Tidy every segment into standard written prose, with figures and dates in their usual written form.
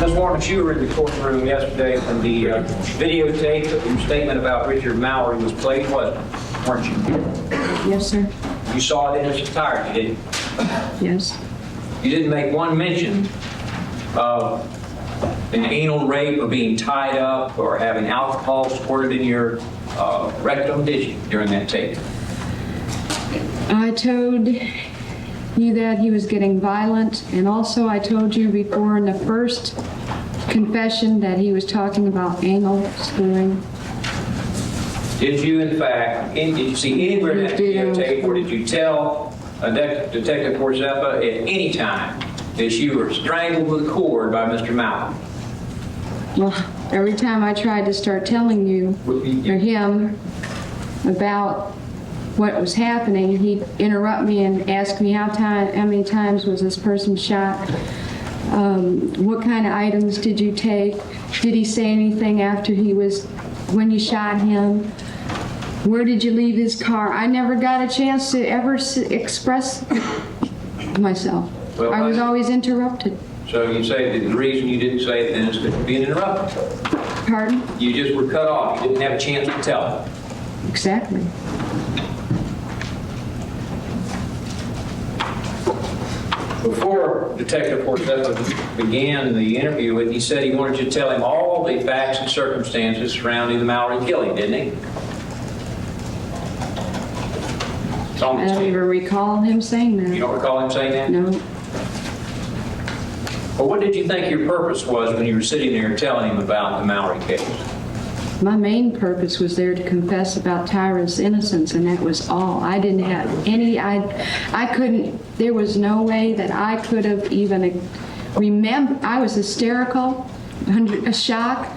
Ms. Wuornos, you were in the courtroom yesterday when the videotape of your statement about Richard Mallory was played, weren't you? Yes, sir. You saw it in its entirety, didn't you? Yes. You didn't make one mention of an anal rape or being tied up or having alcohol squirted in your rectum, did you, during that tape? I told you that he was getting violent, and also I told you before in the first confession that he was talking about anal screwing. Did you, in fact, did you see anywhere in that videotape, or did you tell Detective Porzepa at any time that you were strangled with a cord by Mr. Mallory? Well, every time I tried to start telling you or him about what was happening, he'd interrupt me and ask me how many times was this person shot, what kind of items did you take, did he say anything after when you shot him, where did you leave his car? I never got a chance to ever express myself. Well, I was always interrupted. So you say that the reason you didn't say it then is because you're being interrupted? Pardon? You just were cut off. You didn't have a chance to tell. Exactly. Before Detective Porzepa began the interview, he said he wanted you to tell him all the facts and circumstances surrounding the Mallory killing, didn't he? I don't even recall him saying that. You don't recall him saying that? No. Well, what did you think your purpose was when you were sitting there telling him about the Mallory case? My main purpose was there to confess about Tyra's innocence, and that was all. I didn't have any, I couldn't, there was no way that I could have even remembered. I was hysterical, under a shock,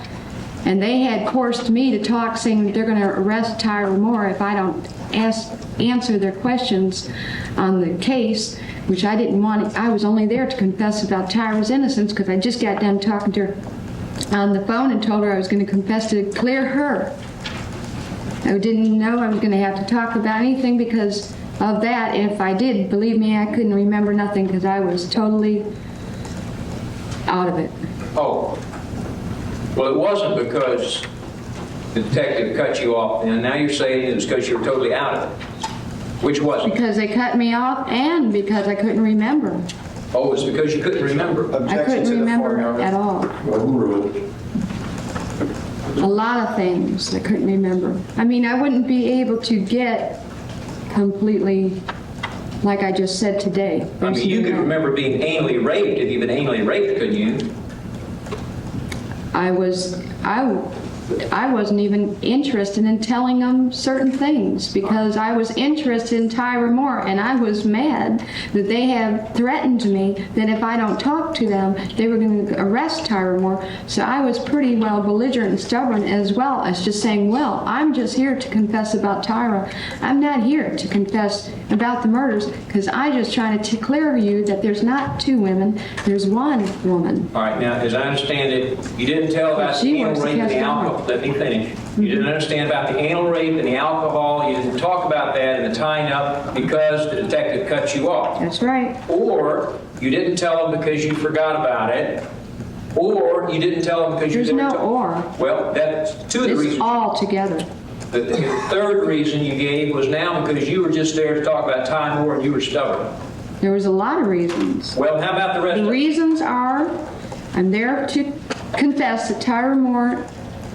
and they had forced me to talk, saying they're going to arrest Tyra Moore if I don't answer their questions on the case, which I didn't want. I was only there to confess about Tyra's innocence because I just got done talking to her on the phone and told her I was going to confess to clear her. I didn't know I was going to have to talk about anything because of that. If I did, believe me, I couldn't remember nothing because I was totally out of it. Oh, well, it wasn't because the detective cut you off, and now you're saying it was because you were totally out of it. Which was it? Because they cut me off and because I couldn't remember. Oh, it's because you couldn't remember. I couldn't remember at all. A lot of things I couldn't remember. I mean, I wouldn't be able to get completely like I just said today. I mean, you could remember being anally raped if you've been anally raped, couldn't you? I wasn't even interested in telling them certain things because I was interested in Tyra Moore, and I was mad that they had threatened me that if I don't talk to them, they were going to arrest Tyra Moore. So I was pretty well belligerent and stubborn, as well as just saying, well, I'm just here to confess about Tyra. I'm not here to confess about the murders because I just trying to clear you that there's not two women, there's one woman. All right, now, as I understand it, you didn't tell about the anal rape and the alcohol. Let me finish. You didn't understand about the anal rape and the alcohol. You didn't talk about that and the tying up because the detective cut you off. That's right. Or you didn't tell them because you forgot about it. Or you didn't tell them because you didn't. There's no or. Well, that's two of the reasons. It's all together. The third reason you gave was now because you were just there to talk about Ty Moore and you were stubborn. There was a lot of reasons. Well, how about the rest The of them? reasons are, I'm there to confess that Tyra Moore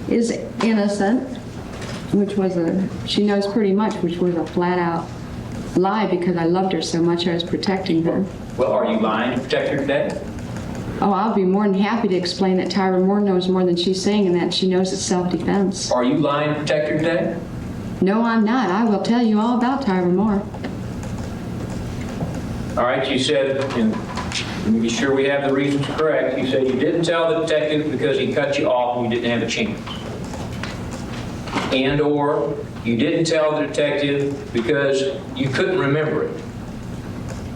is innocent, which was she knows pretty much, which was a flat out lie because I loved her so much I was protecting her. Well, are you lying to protect her today? Oh, I'll be more than happy to explain that Tyra Moore knows more than she's saying and that she knows it's self-defense. Are you lying to protect her today? No, I'm not. I will tell you all about Tyra Moore. All right, you said, and let me be sure we have the reasons correct, you said you didn't tell the detective because he cut you off and you didn't have a chance. And or you didn't tell the detective because you couldn't remember it.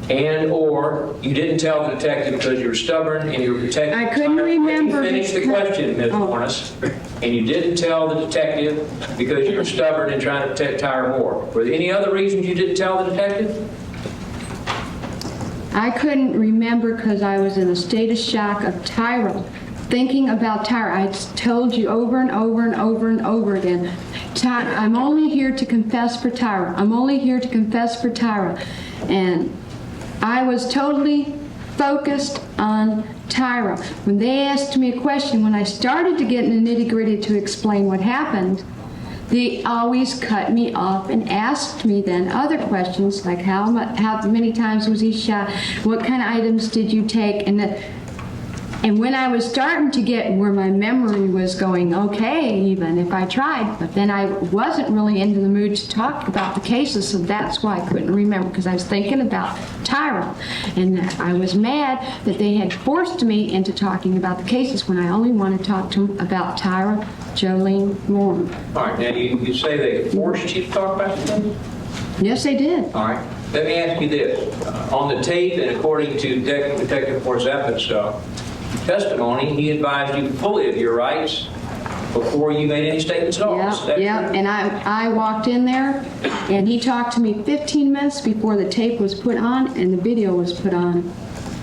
And or you didn't tell the detective because you were stubborn and you were protecting. I couldn't remember. Let me finish the question, Ms. Wuornos. And you didn't tell the detective because you were stubborn and trying to protect Tyra Moore. Were there any other reasons you didn't tell the detective? I couldn't remember because I was in a state of shock of Tyra thinking about Tyra. I told you over and over and over and over again, I'm only here to confess for Tyra. I'm only here to confess for Tyra. And I was totally focused on Tyra. When they asked me a question, when I started to get in the nitty-gritty to explain what happened, they always cut me off and asked me then other questions like how many times was he shot, what kind of items did you take, and when I was starting to get where my memory was going okay, even if I tried, but then I wasn't really into the mood to talk about the cases, so that's why I couldn't remember, because I was thinking about Tyra. And I was mad that they had forced me into talking about the cases when I only wanted to talk to them about Tyra Jolene Moore. All right, now you say they forced you to talk about them? Yes, they did. All right, let me ask you this. On the tape, and according to Detective Forzepin's testimony, he advised you fully of your rights before you made any statements at all. Yeah, and I walked in there, and he talked to me 15 minutes before the tape was put on and the video was put on.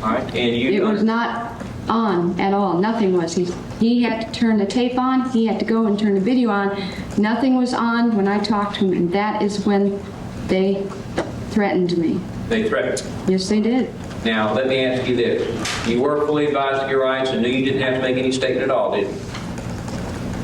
All right, and you... It was not on at all. Nothing was. He had to turn the tape on. He had to go and turn the video on. Nothing was on when I talked to him, and that is when they threatened me. They threatened? Yes, they did. Now, let me ask you this. You were fully advised of your rights and knew you didn't have to make any statement at all, did you?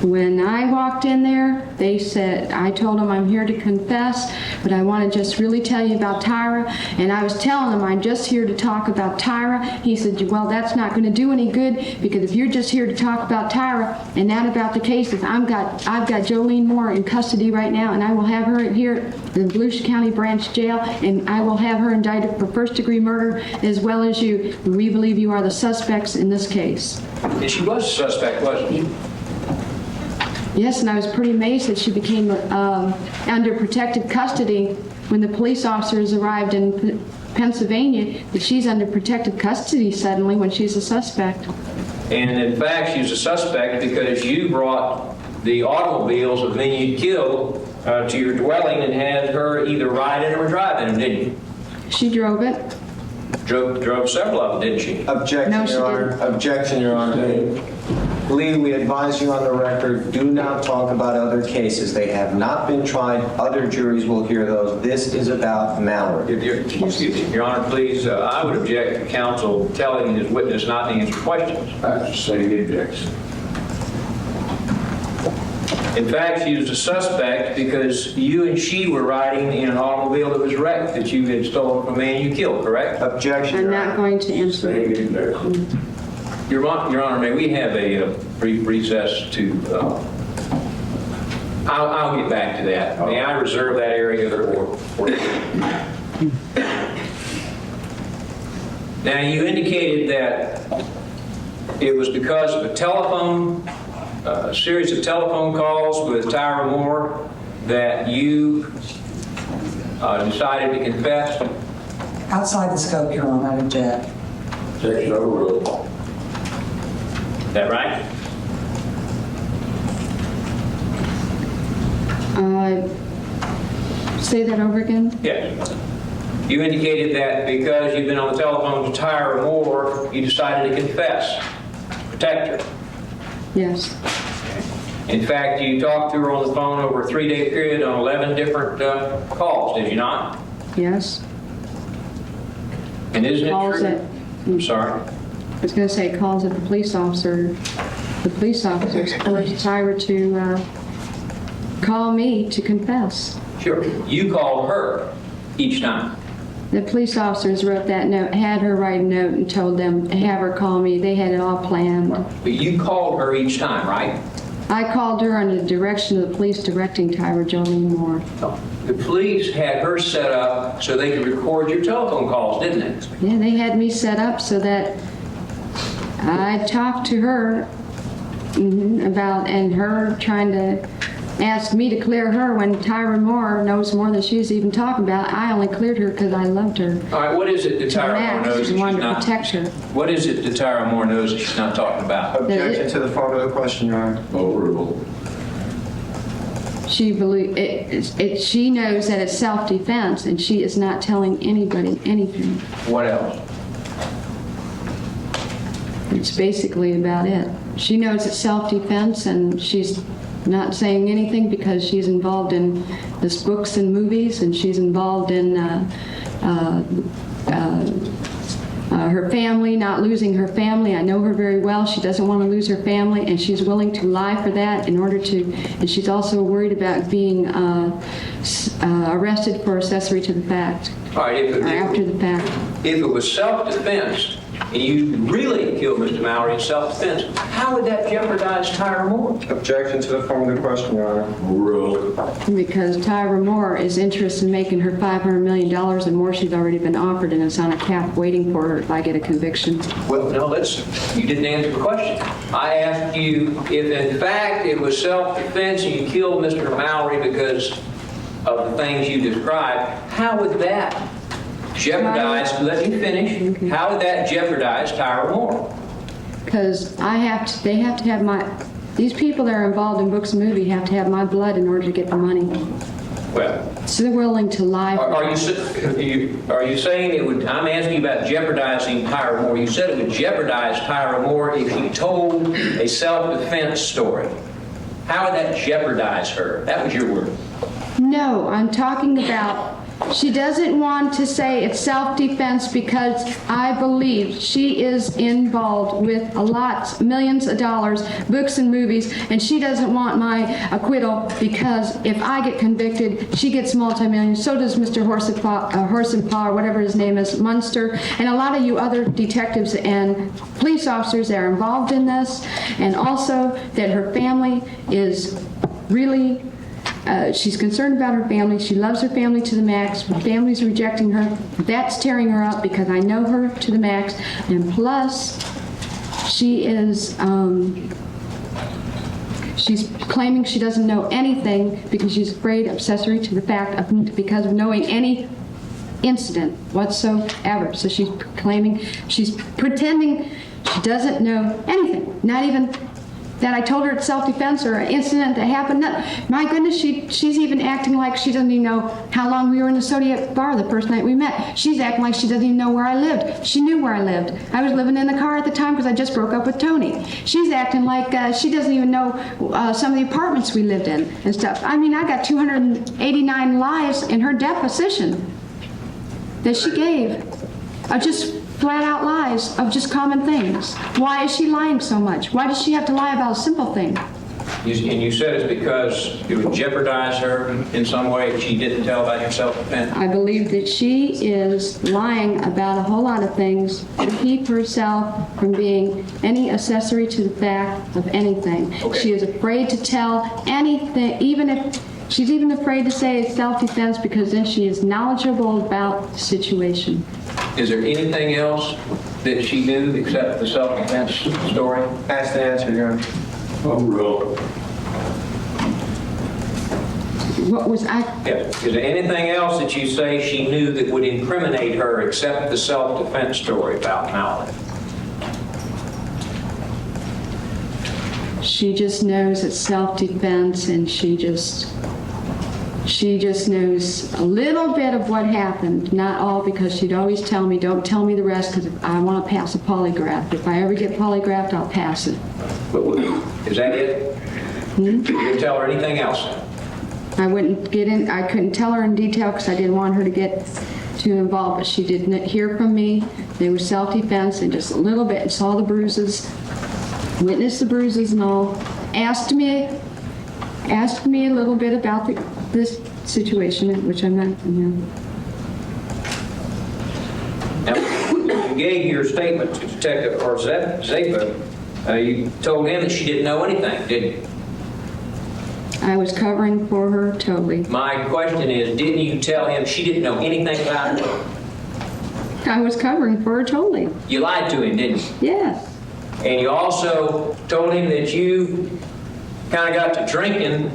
When I walked in there, they said, I told them I'm here to confess, but I want to just really tell you about Tyra. And I was telling them I'm just here to talk about Tyra. He said, well, that's not going to do any good, because if you're just here to talk about Tyra and not about the cases, I've got Jolene Moore in custody right now, and I will have her here at the Volusia County Branch Jail, and I will have her indicted for first-degree murder as well as you. We believe you are the suspects in this case. And she was a suspect, wasn't she? Yes, and I was pretty amazed that she became under protected custody when the police officers arrived in Pennsylvania, that she's under protected custody suddenly when she's a suspect. And in fact, she's a suspect because you brought the automobiles of men you killed to your dwelling and had her either ride in them or drive in them, didn't you? She drove it. Drove several of them, didn't she? Objection, No, she Your Honor. didn't. Objection, Your Honor. Lee, we advise you on the record, do not talk about other cases. They have not been tried. Other juries will hear those. This is about Mallory. Excuse me, Your Honor, please. I would object to counsel telling his witness not to answer questions. I say he objects. In fact, she was a suspect because you and she were riding in an automobile that was wrecked that you had stolen from a man you killed, correct? Objection, I'm Your not Honor. going to answer. Say he objects. Your Honor, may we have a brief recess to... I'll get back to that. May I reserve that area for Now, you indicated that it was because of a series of telephone calls with Tyra Moore that you decided to confess? Outside the scope, Your Honor, I object. Objection overruled. Is that right? Say that over again. Yes. You indicated that because you've been on the telephone to Tyra Moore, you decided to confess, protect her. Yes. In fact, you talked to her on the phone over a 3-day period on 11 different calls, did you not? Yes. And isn't it Calls true? it. I'm sorry. I was going to say calls at the police officer. The police officers forced Tyra to call me to confess. Sure. You called her each time. The police officers wrote that note, had her write a note and told them to have her call me. They had it all planned. But you called her each time, right? I called her under the direction of the police directing Tyra Jolene Moore. The police had her set up so they could record your telephone calls, didn't they? Yeah, they had me set up so that I talked to her about, and her trying to ask me to clear her when Tyra Moore knows more than she's even talking about. I only cleared her because I loved her. All right, what is it that Tyra Moore Max knows that she's wanted to not? protect her. What is it that Tyra Moore knows that she's not talking about? Objection to the form of the question, Your Honor. Overruled. She she knows that it's self-defense, and she is not telling anybody anything. What else? It's basically about it. She knows it's self-defense, and she's not saying anything because she's involved in this books and movies, and she's involved in her family, not losing her family. I know her very well. She doesn't want to lose her family, and she's willing to lie for that in order to, and she's also worried about being arrested for accessory to the fact, All right, or after the fact. if it was self-defense, and you really killed Mr. Mallory in self-defense, how would that jeopardize Tyra Moore? Objection to the form of the question, Your Honor. Rule. Because Tyra Moore is interested in making her $500 million and more she's already been offered, and it's on a cap waiting for her if I get a conviction. Well, no, you didn't answer the question. I asked you if in fact it was self-defense and you killed Mr. Mallory because of the things you described, how would that jeopardize, let me finish, how would that jeopardize Tyra Moore? Because they have to have these people that are involved in books and movies have to have my blood in order to get the money. Well, So they're willing to lie. are you saying it would, I'm asking you about jeopardizing Tyra Moore. You said it would jeopardize Tyra Moore if she told a self-defense story. How would that jeopardize her? That was your word. No, I'm talking about, she doesn't want to say it's self-defense because I believe she is involved with millions of dollars, books and movies, and she doesn't want my acquittal because if I get convicted, she gets multi-millions. So does Mr. Horsenpaw, whatever his name is, Munster, and a lot of you other detectives and police officers that are involved in this, and also that her family is really she's concerned about her family. She loves her family to the max. Her family's rejecting her. That's tearing her up because I know her to the max. And plus, she is, she's claiming she doesn't know anything because she's afraid, accessory to the fact of, because of knowing any incident whatsoever. So she's pretending she doesn't know anything, not even that I told her it's self-defense or an incident that happened. No, my goodness, she's even acting like she doesn't even know how long we were in the Zodiac bar the first night we met. She's acting like she doesn't even know where I lived. She knew where I lived. I was living in the car at the time because I just broke up with Tony. She's acting like she doesn't even know some of the apartments we lived in and stuff. I mean, I got 289 lies in her deposition that she gave. Just flat out lies of just common things. Why is she lying so much? Why does she have to lie about a simple thing? And you said it's because it would jeopardize her in some way if she didn't tell about her self-defense? I believe that she is lying about a whole lot of things to keep herself from being any accessory to the fact of anything. Okay. She is afraid to tell anything, even if she's even afraid to say it's self-defense because then she is knowledgeable about the situation. Is there anything else that she knew except the self-defense story? Ask the answer, Your Honor. Rule. What was I? Yeah. Is there anything else that you say she knew that would incriminate her except the self-defense story about Mallory? She just knows it's self-defense, and she just knows a little bit of what happened, not all, because she'd always tell me, don't tell me the rest because I want to pass a polygraph. If I ever get polygraphed, I'll pass it. Is that it? You didn't tell her anything else? I couldn't tell her in detail because I didn't want her to get too involved, but she didn't hear from me. They were self-defense and just a little bit, and saw the bruises, witnessed the bruises and all, asked me a little bit about this situation, which I'm not, Now, you gave your statement to Detective Zappa. You told him that she didn't know anything, didn't you? I was covering for her totally. My question is, didn't you tell him she didn't know anything about it? I was covering for her totally. You lied to him, didn't you? Yes. And you also told him that you kind of got to drinking,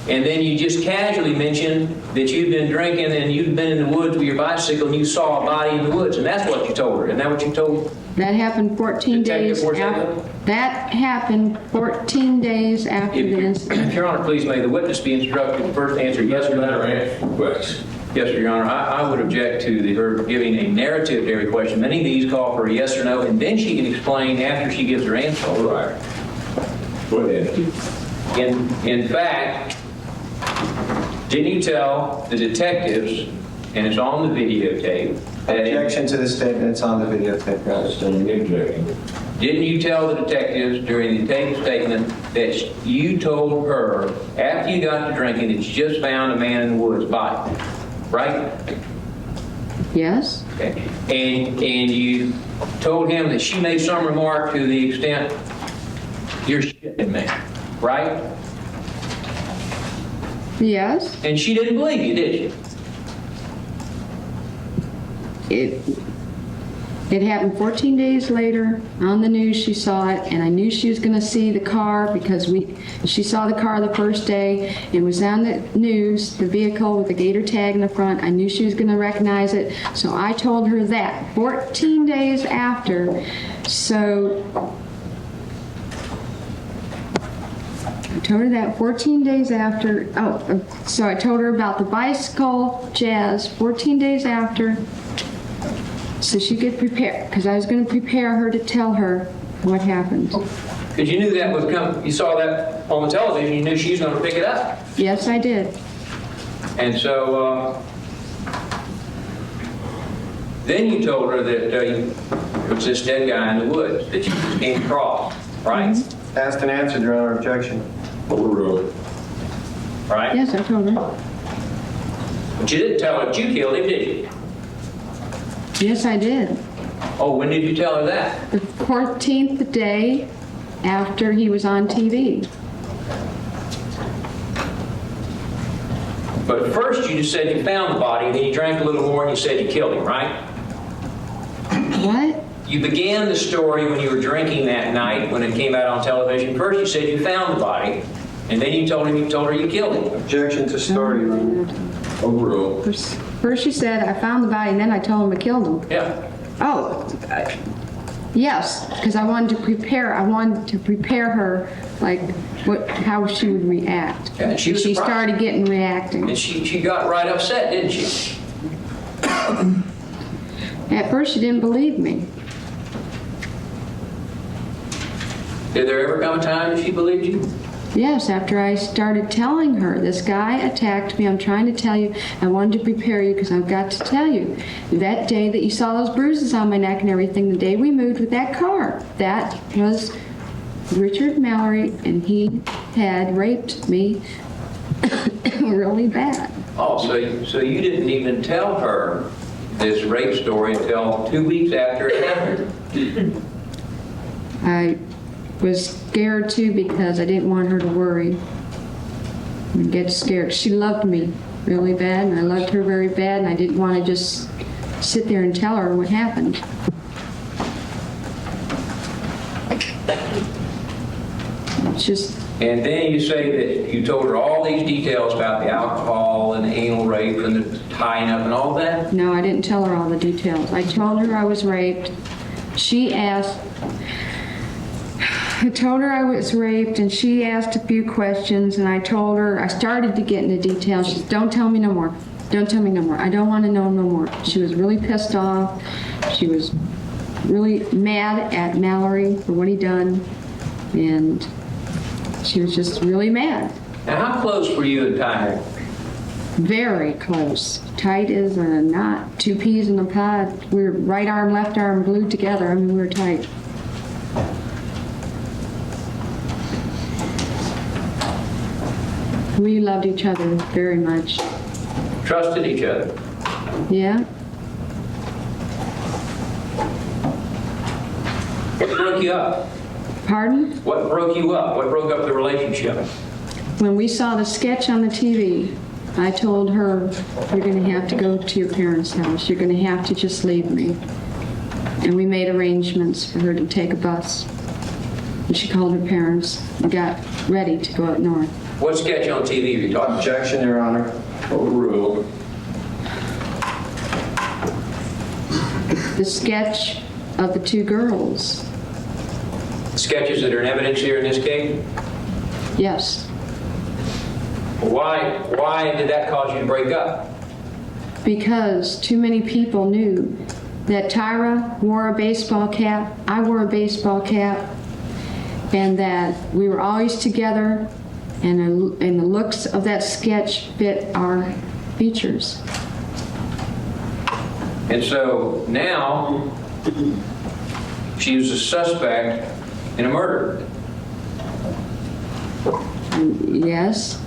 and then you just casually mentioned that you'd been drinking and you'd been in the woods with your bicycle and you saw a body in the woods, and that's what you told her. Isn't that what you told? That happened 14 days Detective after. Forsett? That happened 14 days after the incident. If Your Honor, please may the witness be instructed to first answer yes or Better no. answer the question. Yes, sir, Your Honor. I would object to her giving a narrative to every question. Many of these call for a yes or no, and then she can explain after she gives her answer. All right. Go ahead. In fact, didn't you tell the detectives, and it's on the videotape, that Objection to the statement, it's on the videotape, Your Honor. Standing objecting. didn't you tell the detectives during the tape statement that you told her after you got to drinking that you just found a man in the woods body, right? Yes? Okay. And you told him that she made some remark to the extent, "You're shitting me," right? Yes. And she didn't believe you, did she? It happened 14 days later. On the news, she saw it, and I knew she was going to see the car because she saw the car the first day. It was on the news, the vehicle with the gator tag in the front. I knew she was going to recognize it, so I told her that 14 days after. So I told her that 14 days after. So I told her about the bicycle jazz 14 days after. So she could prepare, because I was going to prepare her to tell her what happened. Because you knew that was coming. You saw that on the television. You knew she was going to pick it up. Yes, I did. And so then you told her that there was this dead guy in the woods that you just came across, right? Asked and answered, Your Honor. Objection. Overruled. Right? Yes, I told her. But you didn't tell her that you killed him, did you? Yes, I did. Oh, when did you tell her that? The 14th day after he was on TV. But first you just said you found the body, and then you drank a little more and you said you killed him, right? What? You began the story when you were drinking that night when it came out on television. First you said you found the body, and then you told her you killed him. Objection to story, Your Honor. Overruled. First you said I found the body, and then I told him I killed him. Yeah. Oh, yes, because I wanted to prepare her, like, how she would react. Yeah, and she was She surprised. started getting reacting. And she got right upset, didn't she? At first, she didn't believe me. Did there ever come a time that she believed you? Yes, after I started telling her, this guy attacked me, I'm trying to tell you, I wanted to prepare you because I've got to tell you. That day that you saw those bruises on my neck and everything, the day we moved with that car, that was Richard Mallory, and he had raped me really bad. Oh, so you didn't even tell her this rape story until 2 weeks after it happened? I was scared too because I didn't want her to worry and get scared. She loved me really bad, and I loved her very bad, and I didn't want to just sit there and tell her what happened. It's just, And then you say that you told her all these details about the alcohol and the anal rape and the tying up and all that? no, I didn't tell her all the details. I told her I was raped. I told her I was raped, and she asked a few questions, and I told her, I started to get into details. She said, don't tell me no more. Don't tell me no more. I don't want to know no more. She was really pissed off. She was really mad at Mallory for what he done, and she was just really mad. Now, how close were you and Tyler? Very close. Tight as a knot. Two peas in a pod. We were right arm, left arm glued together. I mean, we were tight. We loved each other very much. Trusted each other? Yeah? What broke you up? Pardon? What broke you up? What broke up the relationship? When we saw the sketch on the TV, I told her, you're going to have to go to your parents' house. You're going to have to just leave me. And we made arrangements for her to take a bus. And she called her parents and got ready to go up north. What sketch on TV are you talking about? Objection, Your Honor. Overruled. The sketch of the two girls. Sketches that are in evidence here in this case? Yes. Why did that cause you to break up? because too many people knew that Tyra wore a baseball cap, I wore a baseball cap, and that we were always together, and the looks of that sketch fit our features. And so now, she was a suspect in a murder. Yes,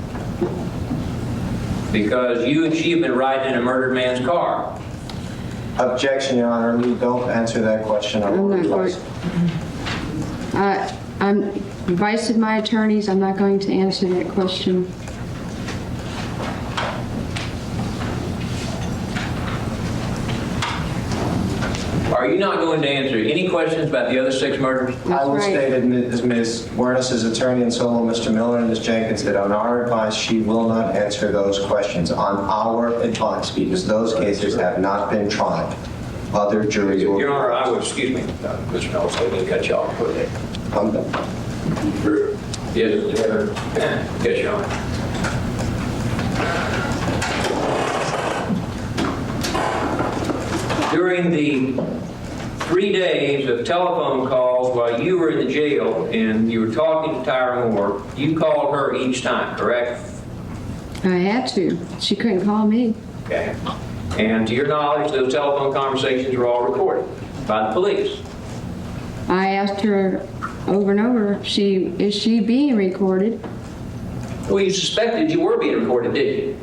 Because you and she have been riding in a murdered man's car. Objection, Your Honor. Lee, don't answer that question. I'm not going. I'm advice of my attorneys, I'm not going to answer that question. Are you not going to answer any questions about the other 6 murders? I will right. state as Ms. Wuornos' attorney and so will Mr. Miller and Ms. Jenkins that on our advice, she will not answer those questions on our advice because those cases have not been tried. Other juries will. Your Honor, I would, excuse me, Mr. Nelson, I didn't cut you off. Go ahead. I'm done. Yes, Your Honor. During the 3 days of telephone calls while you were in the jail and you were talking to Tyra Moore, you called her each time, correct? I had to. She couldn't call me. Okay. And to your knowledge, those telephone conversations were all recorded by the police. I asked her over and over, is she being recorded? Well, you suspected you were being recorded, didn't you?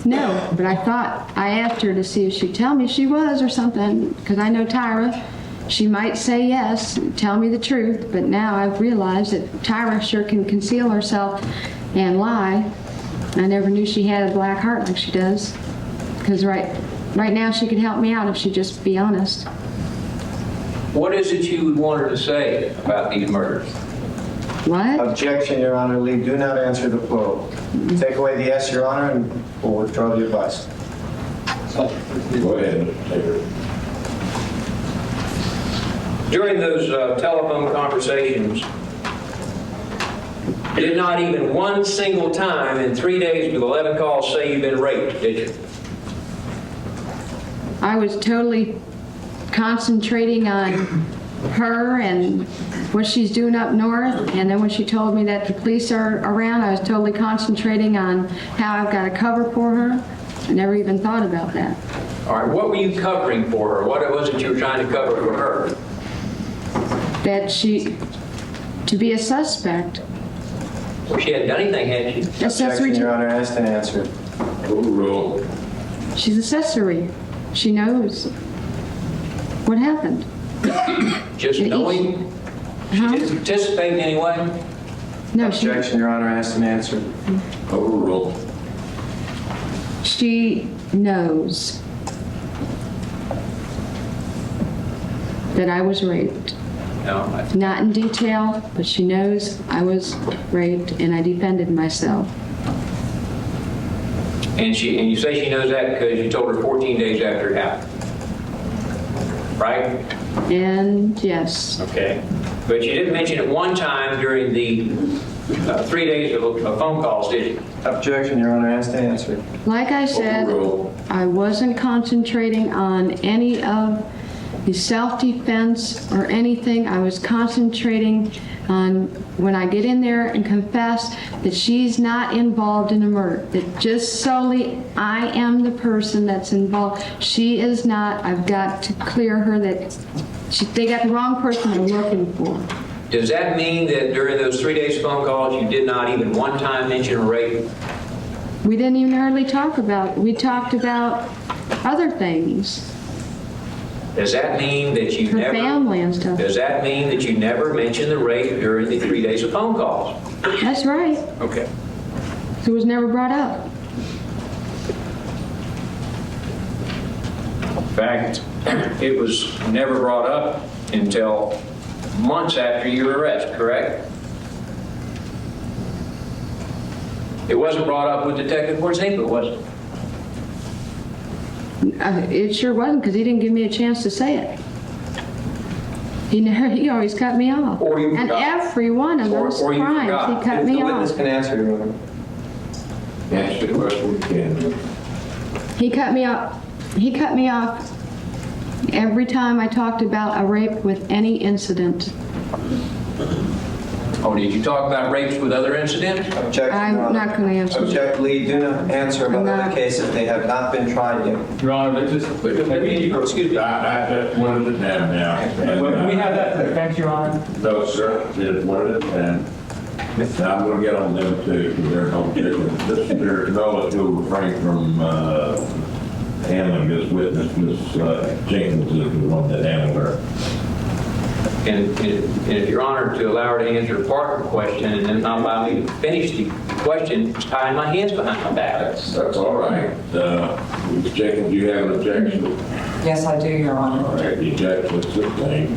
No, but I asked her to see if she'd tell me she was or something, because I know Tyra. She might say yes, tell me the truth, but now I've realized that Tyra sure can conceal herself and lie. I never knew she had a black heart like she does, because right now she could help me out if she'd just be honest. What is it you would want her to say about these murders? What? Objection, Your Honor. Lee, do not answer the plural. Take away the yes, Your Honor, and we'll withdraw the advice. Go ahead, Taylor. During those telephone conversations, did not even one single time in 3 days with 11 calls say you've been raped, did you? I was totally concentrating on her and what she's doing up north, and then when she told me that the police are around, I was totally concentrating on how I've got a cover for her. I never even thought about that. All right, what were you covering for her? What was it you were trying to cover for her? That to be a suspect. Well, she hadn't done anything, had she? Accessory Objection, Your to, Honor. Asked and answered. Overruled. she's accessory. She knows what happened. Just And knowing? She Huh? didn't participate in any way? No, Objection, Your Honor. Asked and answered. Overruled. she knows that I was raped. No. Not in detail, but she knows I was raped and I defended myself. And you say she knows that because you told her 14 days after it happened, right? And yes, Okay. But you didn't mention it one time during the 3 days of phone calls, did you? Objection, Your Honor. Asked and answered. like I said, Overruled. I wasn't concentrating on any of the self-defense or anything. I was concentrating on when I get in there and confess that she's not involved in a murder, that just solely I am the person that's involved. She is not. I've got to clear her that they got the wrong person they're looking for. Does that mean that during those 3 days of phone calls, you did not even one time mention a rape? We didn't even hardly talk about, we talked about other things, Does that mean that you her never... family and stuff. Does that mean that you never mentioned the rape during the 3 days of phone calls? That's right. Okay. It was never brought up. In fact, it was never brought up until months after your arrest, correct? It wasn't brought up with Detective Porzinko, was it? It sure wasn't, because he didn't give me a chance to say it. He always cut me off. Or you And forgot. every one of those Or you crimes, forgot. he cut me The witness off. can answer, Your Honor. Answer the question we can. He cut me off He cut me off every time I talked about a rape with any incident. Oh, did you talk about rapes with other incidents? Objection, I'm Your Honor. not going to answer. Object, Lee, do not answer about I'm other not. cases. They have not been tried yet. Your Honor, let's just, Excuse me. that's one at a time now. Can we have that defense, Your Honor? No, sir, it's one at a time. Now, I'm going to get on them too, because there's no objection. There's no to refrain from handling this witness. Ms. Jenkins is the one that handled her. And if you're honored to allow her to answer a part of the question and then not allow me to finish the question, just tying my hands behind my back. That's all right. Ms. Jenkins, do you have an objection? Yes, I do, Your Honor. All right, the objection is sustained.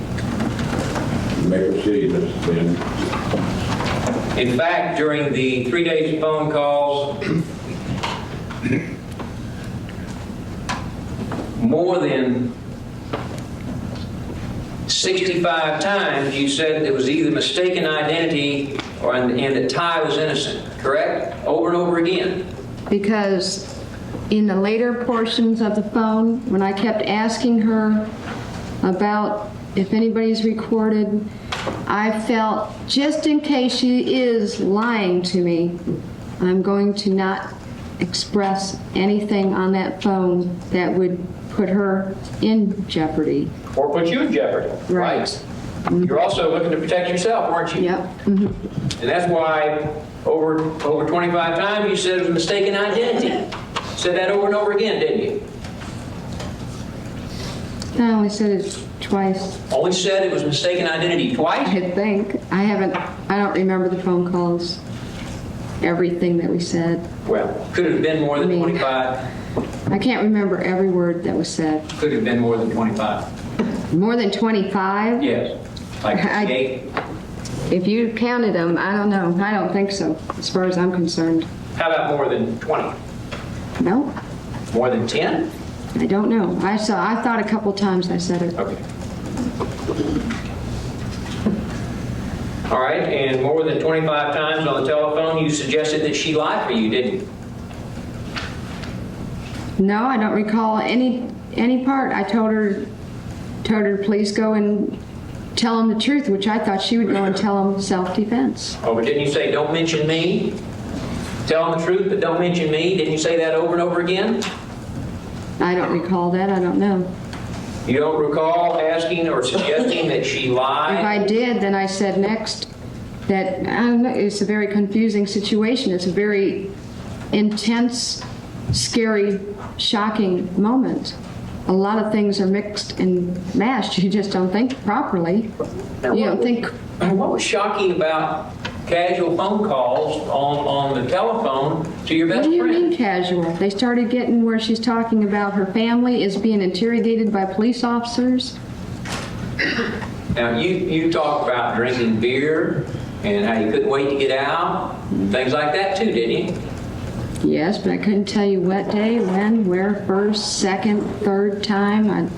You may proceed, Mr. Stevens. In fact, during the 3 days of phone calls, more than 65 times you said it was either mistaken identity and that Ty was innocent, correct? Over and over again. Because in the later portions of the phone, when I kept asking her about if anybody's recorded, I felt just in case she is lying to me, I'm going to not express anything on that phone that would put her in jeopardy. Or put you in jeopardy, right? Right. You're also looking to protect yourself, weren't you? Yep. And that's why over 25 times you said it was mistaken identity. Said that over and over again, didn't you? I only said it twice, Only said it was mistaken identity twice? I think. I don't remember the phone calls, everything that we said. Well, could have been more than 25. I can't remember every word that was said. Could have been more than 25. More than 25? Yes. Like I- 8. If you counted them, I don't know. I don't think so, as far as I'm concerned. How about more than 20? No, More than 10? I don't know. I thought a couple times I said it. Okay. All right, and more than 25 times on the telephone you suggested that she lied for you, didn't you? No, I don't recall any part. I told her to please go and tell him the truth, which I thought she would go and tell him self-defense. Oh, but didn't you say, don't mention me? Tell them the truth, but don't mention me? Didn't you say that over and over again? I don't recall that. I don't know. You don't recall asking or suggesting that she If lied? I did, then I said next that, I don't know, it's a very confusing situation. It's a very intense, scary, shocking moment. A lot of things are mixed and mashed. You just don't think properly. You don't think, What was shocking about casual phone calls on the telephone to your what best do you friend? mean casual? They started getting where she's talking about her family is being interrogated by police officers. Now, you talked about drinking beer and how you couldn't wait to get out, things like that too, didn't you? Yes, but I couldn't tell you what day, when, where, first, second, third time.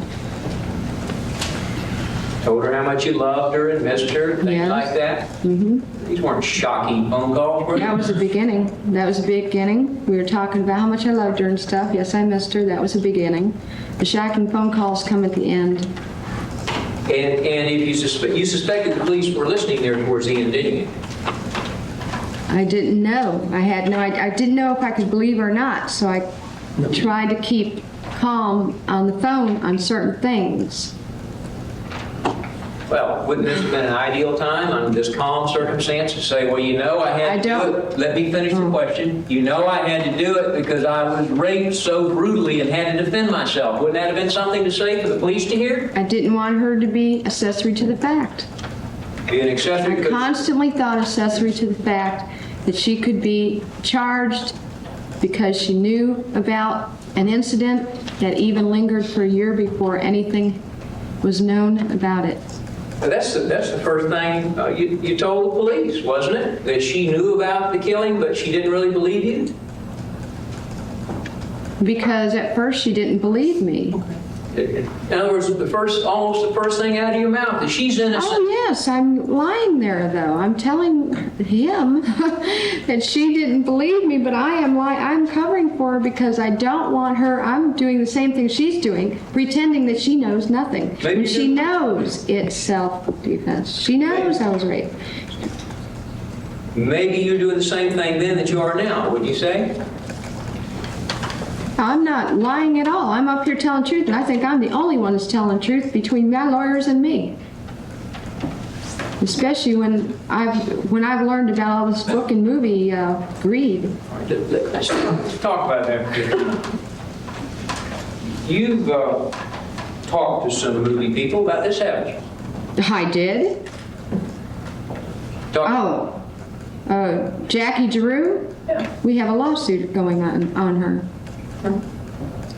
Told her how much you loved her and missed her, things Yes. like that. These weren't shocking phone calls, were That they? was the beginning. That was the beginning. We were talking about how much I loved her and stuff. Yes, I missed her. That was the beginning. The shocking phone calls come at the end. And if you suspected the police were listening there towards the end, didn't you? I didn't know. I didn't know if I could believe her or not, so I tried to keep calm on the phone on certain things. Well, wouldn't this have been an ideal time under this calm circumstance to say, well, you know I had to do it. Let me finish the question. You know I had to do it because I was raped so brutally and had to defend myself. Wouldn't that have been something to say for the police to hear? I didn't want her to be accessory to the fact. Be an accessory I because constantly thought accessory to the fact that she could be charged because she knew about an incident that even lingered for a year before anything was known about it. that's the first thing you told the police, wasn't it? That she knew about the killing, but she didn't really believe you? Because at first she didn't believe me. In other words, almost the first thing out of your mouth is she's innocent. Oh, yes, I'm lying there, though. I'm telling him that she didn't believe me, but I'm covering for her because I don't want her, I'm doing the same thing she's doing, pretending that she knows nothing. Maybe And she you- knows it's self-defense. She knows I was raped. Maybe you're doing the same thing then that you are now, would you say? I'm not lying at all. I'm up here telling truth, and I think I'm the only one that's telling truth between my lawyers and me. Especially when I've learned about all this book and movie greed. All right, let's talk about that. You've talked to some movie people about this, haven't you? I did. Jackie Giroux? Yeah. We have a lawsuit going on her.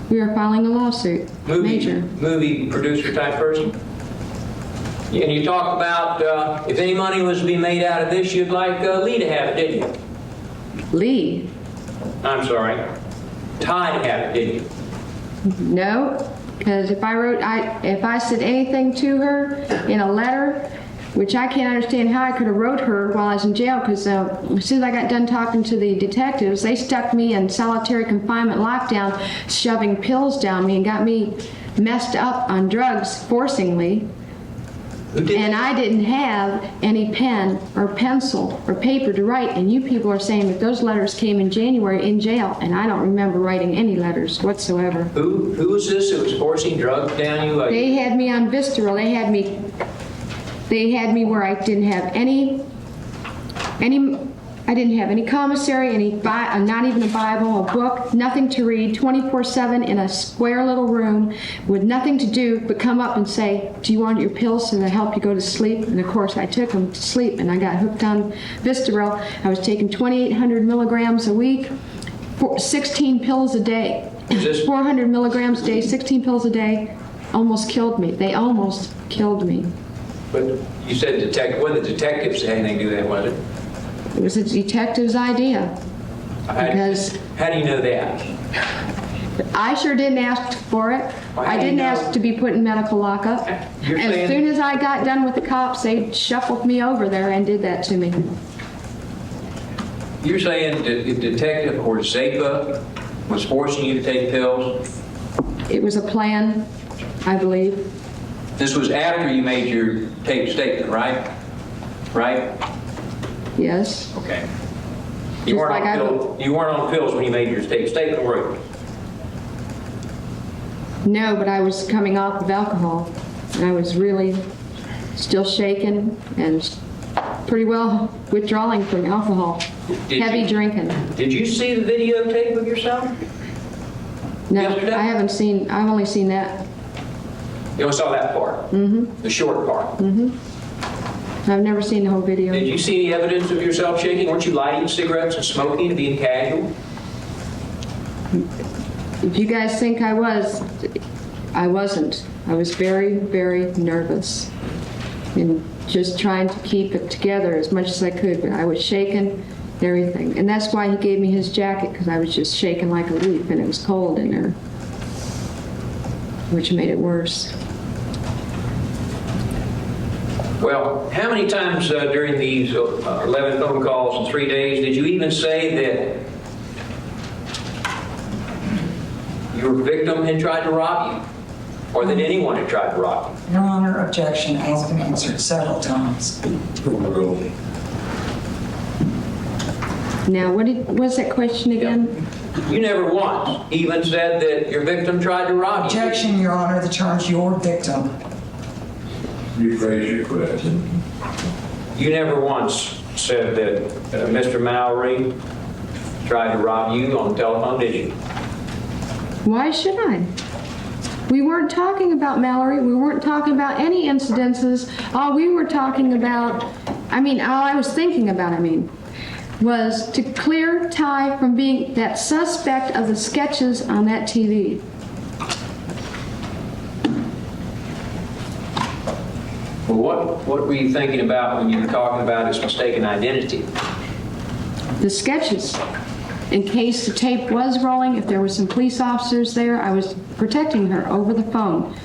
We are filing a lawsuit. Major. Movie producer type person? And you talk about if any money was to be made out of this, you'd like Lee to have it, didn't you? Lee? I'm sorry. Ty to have it, didn't you? No, because if I said anything to her in a letter, which I can't understand how I could have wrote her while I was in jail, because as soon as I got done talking to the detectives, they stuck me in solitary confinement lockdown, shoving pills down me and got me messed up on drugs forcingly. Who did? And I didn't have any pen or pencil or paper to write, and you people are saying that those letters came in January in jail, and I don't remember writing any letters whatsoever. Who was this that was forcing drugs down you? They had me on Visceral. They had me where I didn't have I didn't have any commissary, not even a Bible, a book, nothing to read, 24/7 in a square little room with nothing to do but come up and say, do you want your pills to help you go to sleep? And of course I took them to sleep and I got hooked on Visceral. I was taking 2,800 milligrams a week, 16 pills a day. Is this- 400 milligrams a day, 16 pills a day, almost killed me. They almost killed me. But you said well, the detectives had anything to do with that, was it? It was a detective's idea. Because How do you know that? I sure didn't ask for it. Well, how I do you didn't know- ask to be put in medical lockup. You're As saying- soon as I got done with the cops, they shuffled me over there and did that to me. You're saying that the detective or Zapa was forcing you to take pills? It was a plan, I believe. This was after you made your taped statement, right? Right? Yes. Okay. Just You weren't like you weren't on pills when you made your taped statement, were you? No, but I was coming off of alcohol, and I was really still shaking and pretty well withdrawing from alcohol. Did Heavy you- drinking. Did you see the videotape of yourself? No, Yesterday? I've only seen that. You only saw that part? Mm-hmm. The short part? Mm-hmm. I've never seen the whole video. Did you see any evidence of yourself shaking? Weren't you lighting cigarettes and smoking and being casual? If you guys think I was, I wasn't. I was very, very nervous and just trying to keep it together as much as I could, but I was shaking and everything. And that's why he gave me his jacket, because I was just shaking like a leaf and it was cold in there, which made it worse. Well, how many times during these 11 phone calls in 3 days did you even say that your victim had tried to rob you? Or that anyone had tried to rob you? Your Honor, objection has been answered several times. Now, what's that question again? You never once even said that your victim tried to rob you. Objection, Your Honor, the charge your victim. You raise your question. You never once said that Mr. Mallory tried to rob you on the telephone, did you? Why should I? We weren't talking about Mallory. We weren't talking about any incidences. All we were talking about, all I was thinking about, was to clear Ty from being that suspect of the sketches on that TV. Well, what were you thinking about when you were talking about his mistaken identity? The sketches. in case the tape was rolling, if there were some police officers there, I was protecting her over the phone.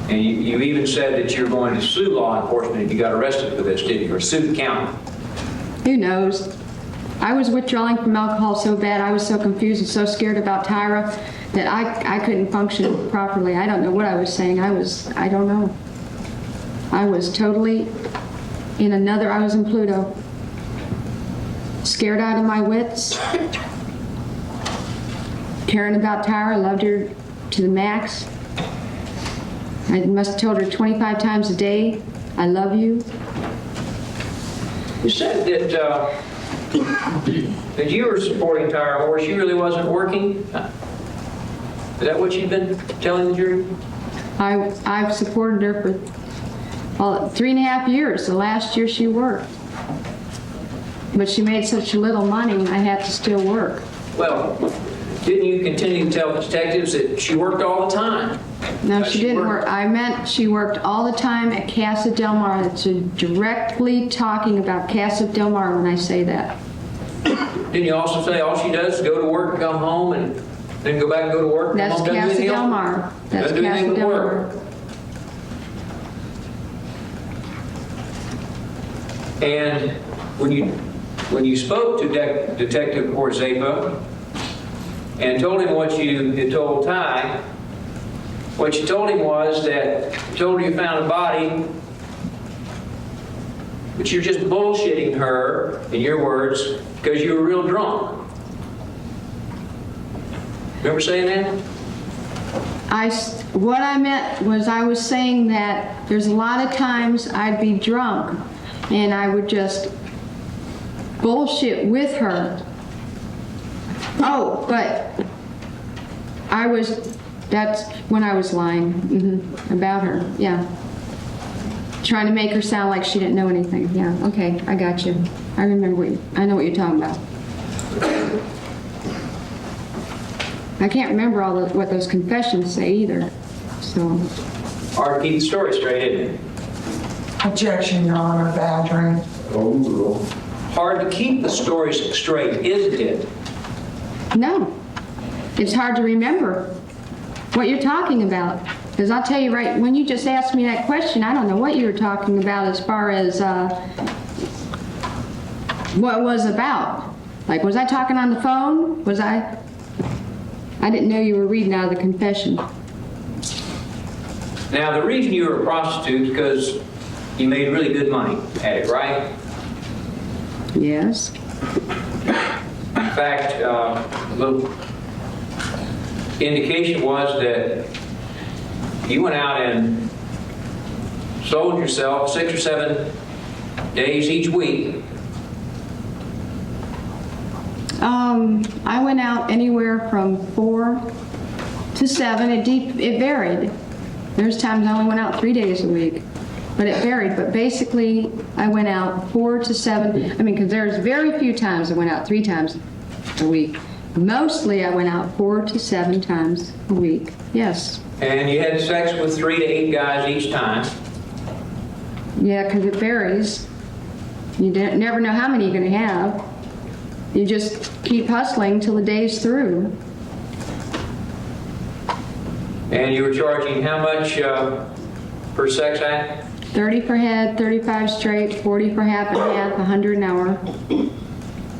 And you even said that you're going to sue law enforcement if you got arrested for this, didn't you? Or sue the county? Who knows? I was withdrawing from alcohol so bad, I was so confused and so scared about Tyra that I couldn't function properly. I don't know what I was saying. I don't know. I was totally I was in Pluto. Scared out of my wits. Caring about Tyra, loved her to the max. I must have told her 25 times a day, I love you. You said that you were supporting Tyra Moore. She really wasn't working? Is that what you've been telling the jury? I've supported her for 3.5 years. The last year she worked. But she made such little money, I had to still work. Well, didn't you continue to tell the detectives that she worked all the time? No, she didn't work. I meant she worked all the time at Casa Del Mar. It's directly talking about Casa Del Mar when I say that. Didn't you also say all she does is go to work and come home and then go back and go to work? That's come home, doesn't do Casa anything Del else? Mar. That's Doesn't do anything Casa but Del work. Mar. And when you spoke to Detective Corzepa and told him what you had told Ty, what you told him was that you told her you found a body, but you're just bullshitting her, in your words, because you were real drunk. Remember saying that? What I meant was I was saying that there's a lot of times I'd be drunk and I would just bullshit with her. Oh, but that's when I was lying about her, yeah. Trying to make her sound like she didn't know anything, yeah, okay, I got you. I remember I know what you're talking about. I can't remember what those confessions say either, so. Hard to keep the story straight, isn't it? Objection, Your Honor, badgering. Hard to keep the stories straight, isn't it? No, it's hard to remember what you're talking about. Because I'll tell you right, when you just asked me that question, I don't know what you were talking about as far as what it was about. Like, was I talking on the phone? I didn't know you were reading out of the confession. Now, the reason you were a prostitute is because you made really good money at it, right? Yes. In fact, a little indication was that you went out and sold yourself 6 or 7 days each week. I went out anywhere from 4 to 7. It varied. There's times I only went out 3 days a week, but it varied. But basically, I went out 4 to 7. I mean, because there's very few times I went out 3 times a week. Mostly, I went out 4 to 7 times a week. Yes. And you had sex with 3 to 8 guys each time. Yeah, because it varies. You never know how many you're going to have. You just keep hustling till the day's through. And you were charging how much per sex act? 30 per head, 35 straight, 40 for half and half, 100 an hour. Well,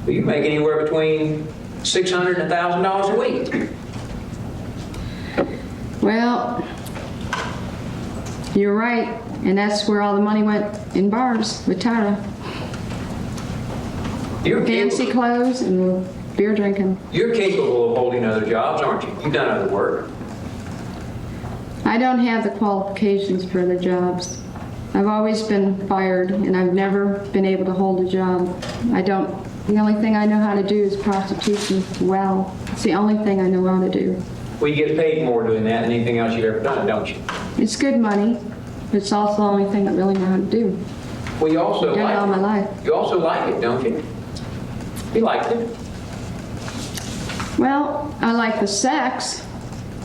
you make anywhere between $600 and $1,000 a week. Well, you're right, and that's where all the money went in bars with Tyra. You're Fancy capable, clothes and beer drinking. you're capable of holding other jobs, aren't you? You've done other work. I don't have the qualifications for the jobs. I've always been fired, and I've never been able to hold a job. The only thing I know how to do is prostitution well. It's the only thing I know how to do. Well, you get paid more doing that than anything else you've ever done, don't you? It's good money, but it's also the only thing I really know how to do. Well, you also I've done it all my like life. it. You also like it, don't you? You liked it. Well, I like the sex,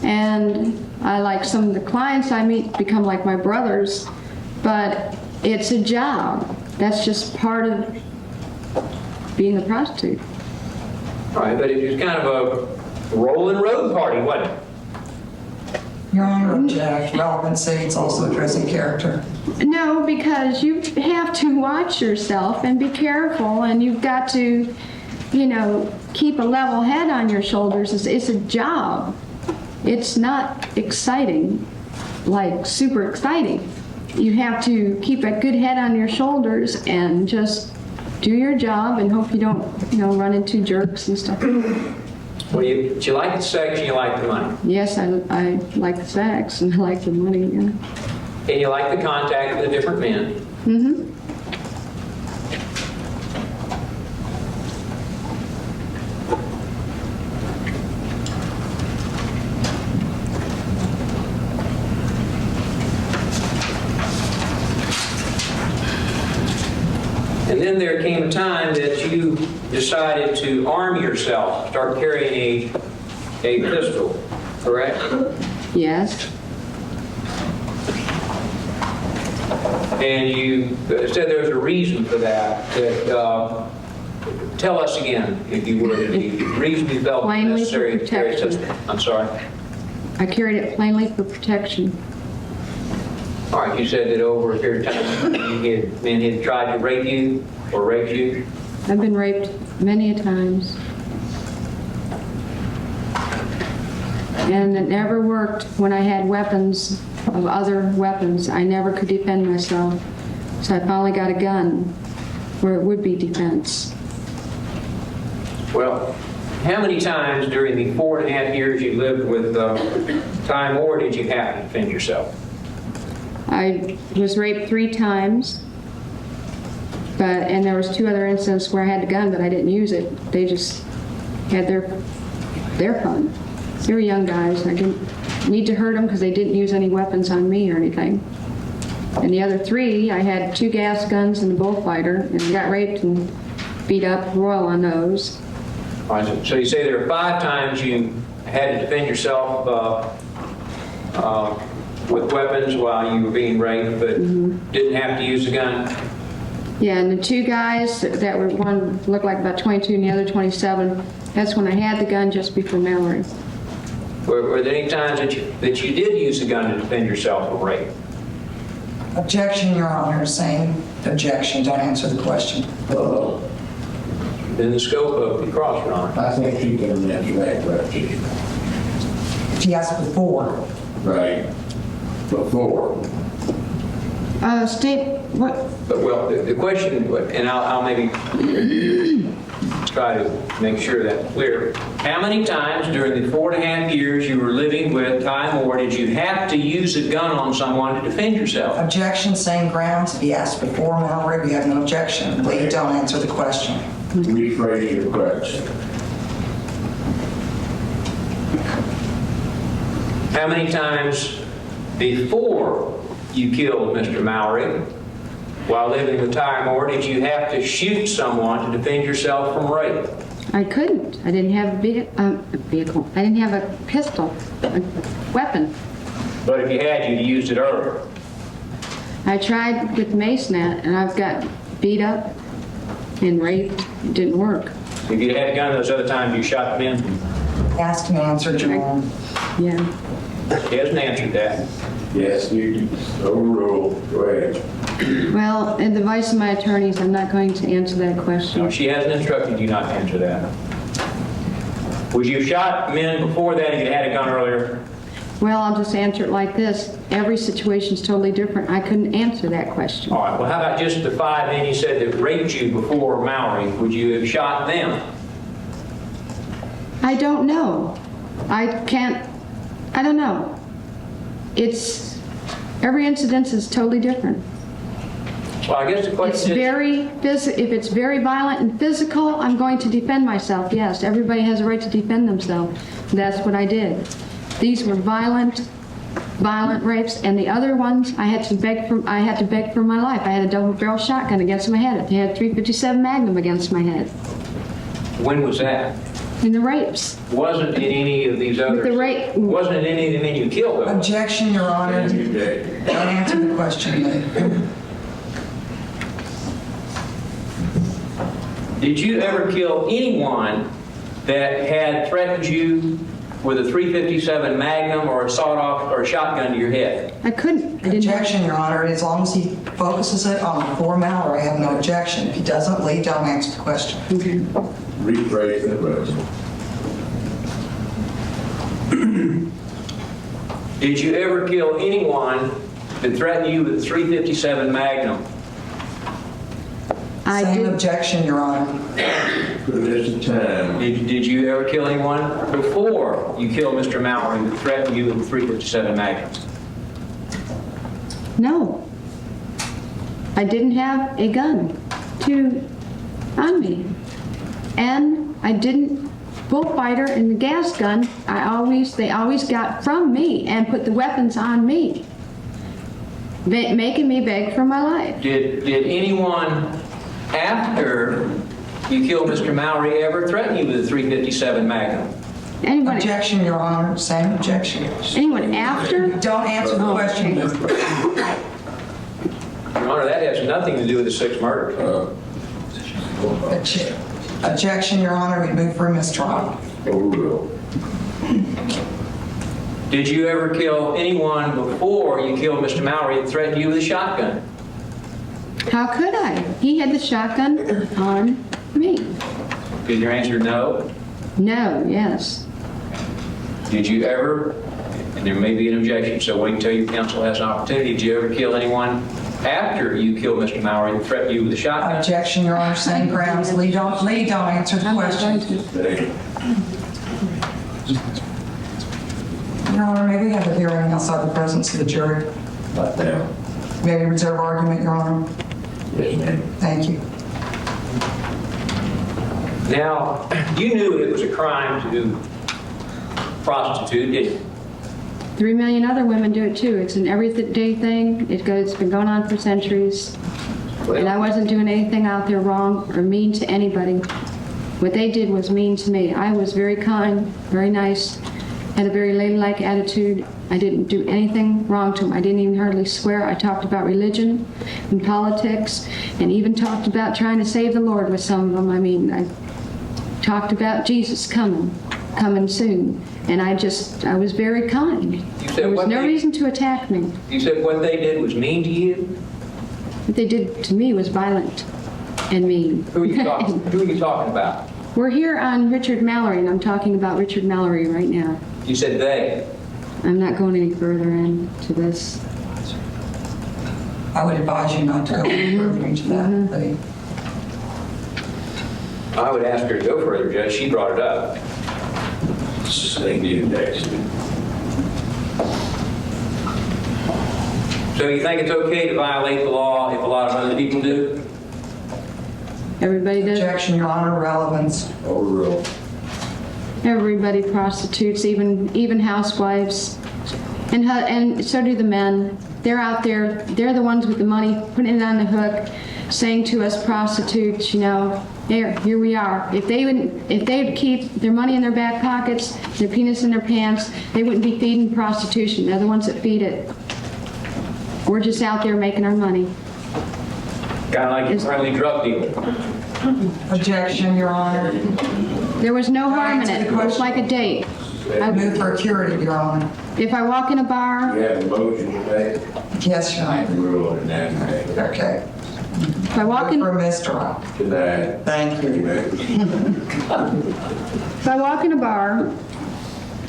and I like some of the clients I meet become like my brothers, but it's a job. That's just part of being a prostitute. All right, but it was kind of a rolling road party, wasn't it? Your Honor, object. Relevancy, it's also addressing character. No, because you have to watch yourself and be careful, and you've got to, keep a level head on your shoulders. It's a job. It's not exciting, like super exciting. You have to keep a good head on your shoulders and just do your job and hope you don't, run into jerks and stuff. Well, do you like the sex and you like the money? Yes, I like the sex and I like the money, yeah. And you like the contact with the different men? Mm-hmm. And then there came a time that you decided to arm yourself, start carrying a pistol, correct? Yes. And you said there was a reason for that. Tell us again, if you would, the reason you felt Plainly necessary for to carry such. protection. I'm sorry. I carried it plainly for protection. All right, you said that over a period of time, men had tried to rape you or rape you. I've been raped many a times. And it never worked when I had weapons of other weapons. I never could defend myself. So I finally got a gun where it would be defense. Well, how many times during the 4.5 years you lived with Ty Moore did you have to defend yourself? I was raped 3 times, and there was 2 other incidents where I had the gun, but I didn't use it. They just had their fun. They were young guys. I didn't need to hurt them because they didn't use any weapons on me or anything. And the other 3, I had 2 gas guns and a bullfighter, and I got raped and beat up royal on those. All right, so you say there were 5 times you had to defend yourself with weapons while you were being raped, but didn't have to use a gun? Yeah, and the 2 guys that were, one looked like about 22 and the other 27, that's when I had the gun just before Mallory. Were there any times that you did use a gun to defend yourself from rape? Objection, Your Honor, saying objection, don't answer the question. In the scope of the cross, Your Honor. I think she can answer that question. She asked before. Right. Before. State, what? But, well, the question, and I'll maybe try to make sure that's clear. How many times during the 4.5 years you were living with Ty Moore did you have to use a gun on someone to defend yourself? Objection, same grounds. If he asked before Mallory, we have no objection. But you don't answer the question. Rephrase your question. How many times before you killed Mr. Mallory, while living with Ty Moore, did you have to shoot someone to defend yourself from rape? I couldn't. I didn't have a vehicle. I didn't have a pistol, a weapon. But if you had, you'd used it earlier. I tried with Macenet, and I've got beat up and raped. It didn't work. If you had a gun those other times, you shot the men. Asked and answered, Your Honor. Yeah. He hasn't answered that. Yes, you overruled. Go ahead. Well, in the advice of my attorneys, I'm not going to answer that No, question. she hasn't instructed you not to answer that. Was you shot men before that and you had a gun earlier? Well, I'll just answer it like this. Every situation's totally different. I couldn't answer that question. All right, well, how about just the 5 men you said that raped you before Mallory? Would you have shot them? I don't know. I don't know. Every incident is totally different. Well, I guess the question is... If it's very violent and physical, I'm going to defend myself, yes. Everybody has a right to defend themselves. That's what I did. These were violent rapes, and the other ones, I had to beg for my life. I had a double-barrel shotgun against my head. I had a .357 Magnum against my head. When was that? In the rapes. Wasn't in any of these others? Wasn't in any of the men you killed, though? Objection, Your Honor. Don't answer the question. Did you ever kill anyone that had threatened you with a .357 Magnum or a sawed-off or a shotgun to your head? I couldn't. I didn't have- Objection, Your Honor. As long as he focuses it on the floor matter, I have no objection. If he doesn't, Lee, don't answer the question. Rephrase the question. Did you ever kill anyone that threatened you with a .357 Magnum? I Same did. objection, Your Honor. For this time, Did you ever kill anyone before you killed Mr. Mallory that threatened you with a .357 Magnum? No. I didn't have a gun on me. And I didn't, bullfighter and the gas gun, they always got from me and put the weapons on me, making me beg for my life. Did anyone after you killed Mr. Mallory ever threaten you with a .357 Magnum? Anyone Objection, Your Honor. Same objection. after? Don't answer the question. Your Honor, that has nothing to do with the 6 murders. Objection, Your Honor. We move for mistrial. overruled. Did you ever kill anyone before you killed Mr. Mallory that threatened you with a shotgun? How could I? He had the shotgun on me. Did your answer no? No, yes. Did you ever, and there may be an objection, so wait until your counsel has an opportunity, did you ever kill anyone after you killed Mr. Mallory that threatened you with a shotgun? Objection, Your Honor. Same grounds. Lee, don't answer the I'm not going question. to. Your Honor, may we have a hearing outside the presence of the jury? Not now. May we reserve argument, Your Honor? Yes, ma'am. Thank you. Now, you knew it was a crime to prostitute, didn't you? 3 million other women do it too. It's an everyday thing. It's been going on for centuries. And I wasn't doing anything out there wrong or mean to anybody. What they did was mean to me. I was very kind, very nice, had a very ladylike attitude. I didn't do anything wrong to them. I didn't even hardly swear. I talked about religion and politics and even talked about trying to save the Lord with some of them. I mean, I talked about Jesus coming soon. And I was very kind. There was no reason to attack me. You said what they did was mean to you? What they did to me was violent and mean. Who are you talking about? We're here on Richard Mallory, and I'm talking about Richard Mallory right now. You said they. I'm not going any further into this. I would advise you not to go further into that, Lee. I would ask her to go further, Judge. She brought it up. Sustain the objection. So you think it's okay to violate the law if a lot of other people do? Everybody does. Objection, Your Honor. Relevance. Overruled. Everybody prostitutes, even housewives, and so do the men. They're out there. They're the ones with the money, putting it on the hook, saying to us prostitutes, you know, here we are. If they'd keep their money in their back pockets, their penis in their pants, they wouldn't be feeding prostitution. They're the ones that feed it. We're just out there making our money. Kind of like a friendly drug dealer. Objection, Your Honor. There was no harm in Answer it. the It was question. like a date. Move for curative, Your Honor. If I walk in a bar, You have a motion to make? Yes, Your Honor. Overruled and that's Okay. if I walk in, Move for mistrial. denied. Thank you. if I walk in a bar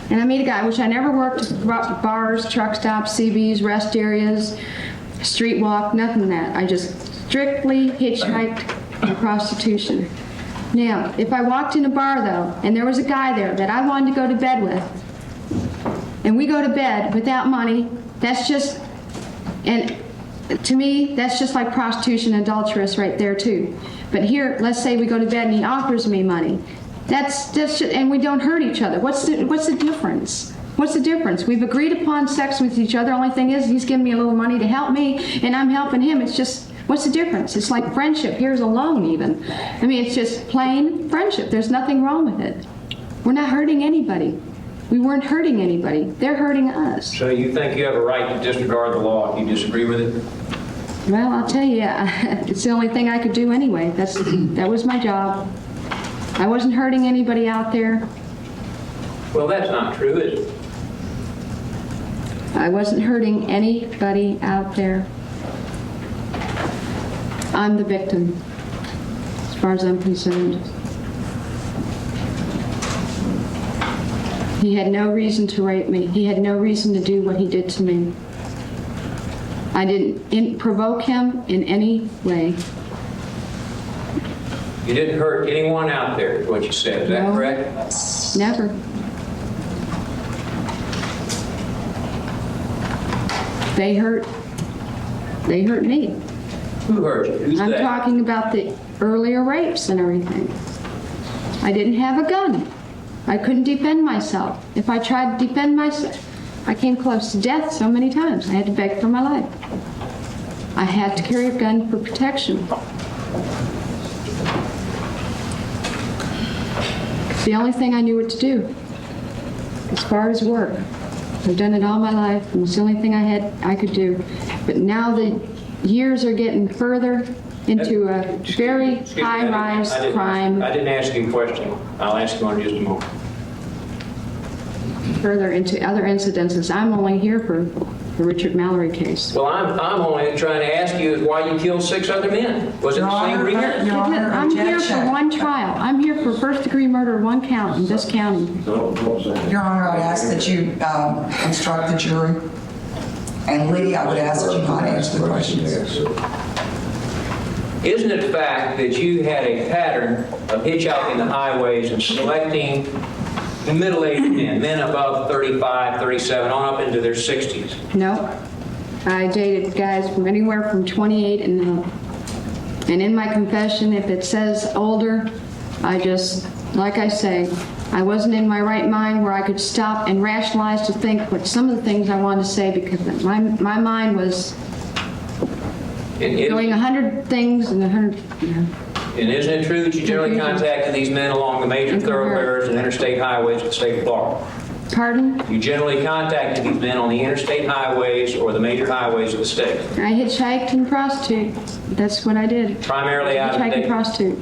and I meet a guy, which I never worked bars, truck stops, CBs, rest areas, street walk, nothing of that. I just strictly hitchhiked for prostitution. Now, if I walked in a bar though, and there was a guy there that I wanted to go to bed with, and we go to bed without money, that's just, and to me, that's just like prostitution, adulterous right there too. But here, let's say we go to bed and he offers me money. That's just, and we don't hurt each other. What's the difference? What's the difference? We've agreed upon sex with each other. Only thing is, he's giving me a little money to help me, and I'm helping him. It's just, what's the difference? It's like friendship. Here's a loan even. I mean, it's just plain friendship. There's nothing wrong with it. We're not hurting anybody. We weren't hurting anybody. They're hurting us. So you think you have a right to disregard the law if you disagree with it? Well, I'll tell you, it's the only thing I could do anyway. That was my job. I wasn't hurting anybody out there. Well, that's not true, is it? I wasn't hurting anybody out there. I'm the victim, as far as I'm concerned. He had no reason to rape me. He had no reason to do what he did to me. I didn't provoke him in any way. You didn't hurt anyone out there, is what you said. Is that No. correct? Never. They hurt me. Who hurt you? Who's I'm that? talking about the earlier rapes and everything. I didn't have a gun. I couldn't defend myself. If I tried to defend myself, I came close to death so many times. I had to beg for my life. I had to carry a gun for protection. It's the only thing I knew what to do. As far as work, I've done it all my life, and it's the only thing I could do. But now the years are getting further into a very Excuse me, high-rise I didn't- crime, I didn't ask you a question. I'll ask you one in just a moment. further into other incidences. I'm only here for the Richard Mallory case. Well, I'm only trying to ask you why you killed 6 other men. Was it the same reason? Your Honor, I'm here for objection. one trial. I'm here for first-degree murder, 1 count in this county. Don't say that. Your Honor, I'd ask that you instruct the jury. And Lee, I would ask that you not answer the questions. Isn't it the fact that you had a pattern of hitchhiking the highways and selecting middle-aged men above 35, 37, on up into their 60s? No. I dated guys from anywhere from 28 and up. And in my confession, if it says older, I just, like I say, I wasn't in my right mind where I could stop and rationalize to think what some of the things I wanted to say, because my mind was going 100 things and 100, And isn't it true that you generally Confusion. contacted these men along the major thoroughfares and interstate highways of the state of Florida? Pardon? You generally contacted these men on the interstate highways or the major highways of the state? I hitchhiked and prostitute. That's what I did. Primarily out of Hitchhike and the prostitute.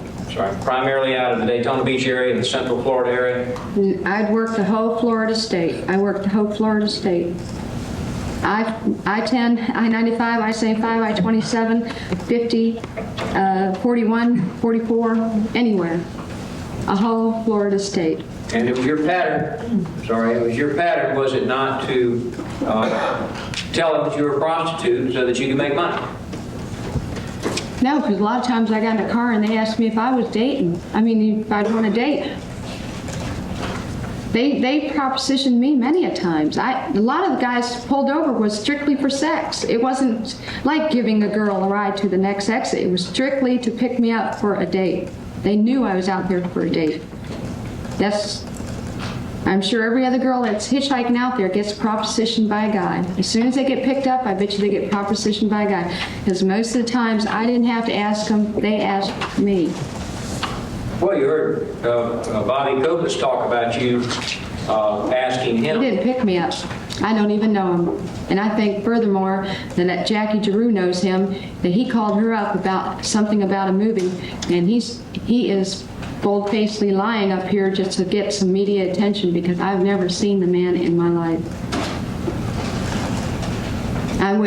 primarily out of the Daytona Beach area and the Central Florida area? I'd worked the whole Florida state. I worked the whole Florida state. I-10, I-95, I-75, I-27, 50, 41, 44, anywhere. A whole Florida state. And it was your pattern, was it not to tell them that you were a prostitute so that you could make money? No, because a lot of times I got in a car and they asked me if I was dating. I mean, if I'd want to date. They propositioned me many a times. A lot of the guys pulled over was strictly for sex. It wasn't like giving a girl a ride to the next exit. It was strictly to pick me up for a date. They knew I was out there for a date. I'm sure every other girl that's hitchhiking out there gets propositioned by a guy. As soon as they get picked up, I bet you they get propositioned by a guy. Because most of the times I didn't have to ask them, they asked me. Well, you heard Bobby Copas talk about you asking He him. didn't pick me up. I don't even know him. And I think furthermore, that Jackie Giroux knows him, that he called her up about something about a movie, and he is bold-facedly lying up here just to get some media attention, because I've never seen the man in my life. I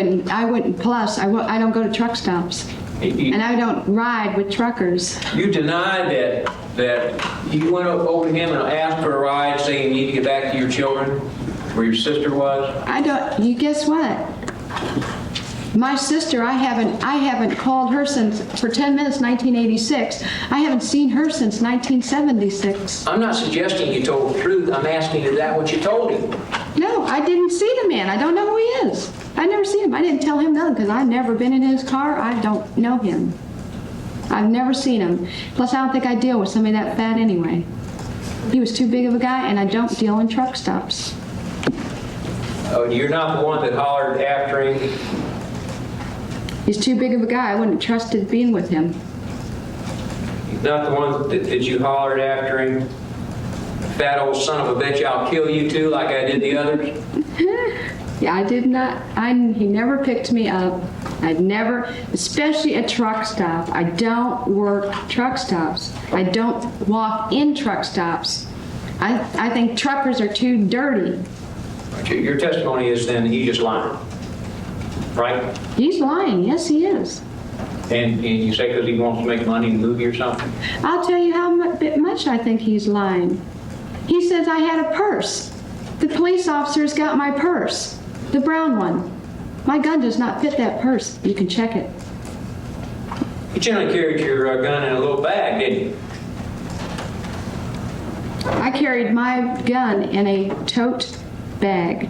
wouldn't, plus, I don't go to truck stops. And I don't ride with truckers. You denied that you went over to him and asked for a ride, saying you need to get back to your children, where your sister was? You guess what? My sister, I haven't called her for 10 minutes, 1986. I haven't seen her since 1976. I'm not suggesting you told the truth. I'm asking, is that what you told him? No, I didn't see the man. I don't know who he is. I never seen him. I didn't tell him nothing because I've never been in his car. I don't know him. I've never seen him. Plus, I don't think I deal with somebody that fat anyway. He was too big of a guy, and I don't deal in truck stops. Oh, you're not the one that hollered after him? He's too big of a guy. I wouldn't have trusted being with him. You're not the one that you hollered after him? Fat old son of a bitch, I'll kill you too, like I did the others? Yeah, I did not. He never picked me up. I'd never, especially a truck stop. I don't work truck stops. I don't walk in truck stops. I think truckers are too dirty. Your testimony is then he's just lying, right? He's lying. Yes, he is. And you say because he wants to make money in the movie or something? I'll tell you how much I think he's lying. He says I had a purse. The police officers got my purse, the brown one. My gun does not fit that purse. You can check it. You generally carried your gun in a little bag, didn't you? I carried my gun in a tote bag.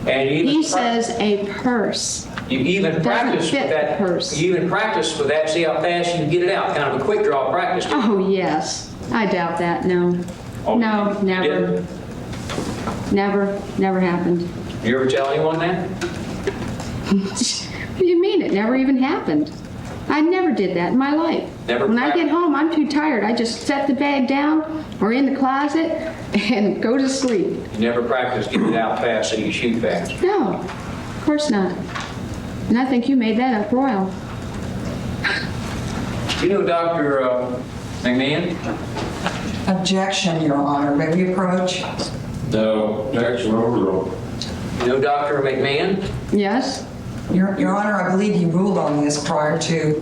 And you He even says a purse. you even Doesn't practiced fit with the that. purse. You even practiced with that. See how fast you can get it out. Kind of a quick draw practice. Oh, yes. I doubt that. No. Oh, No, you never. didn't? Never happened. You ever tell anyone that? What do you mean? It never even happened. I never did that in my life. Never When I practiced? get home, I'm too tired. I just set the bag down or in the closet and go to sleep. You never practiced getting it out fast so you shoot fast. No, of course not. And I think you made that up royal. You know Dr. McMahon? Objection, Your Honor. May we approach? No, objection overruled. You know Dr. McMahon? Yes? Your Honor, I believe you ruled on this prior to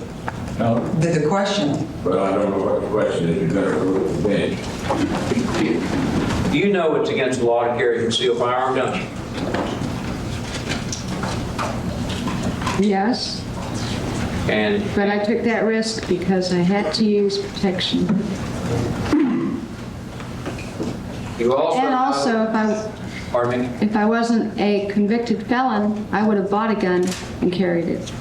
No, the question. but I don't know what the question is. You better rule the bench. You know it's against the law to carry a concealed firearm, don't you? Yes. And But I took that risk because I had to use protection. you also And also, know, pardon me? if I wasn't a convicted felon, I would have bought a gun and carried it.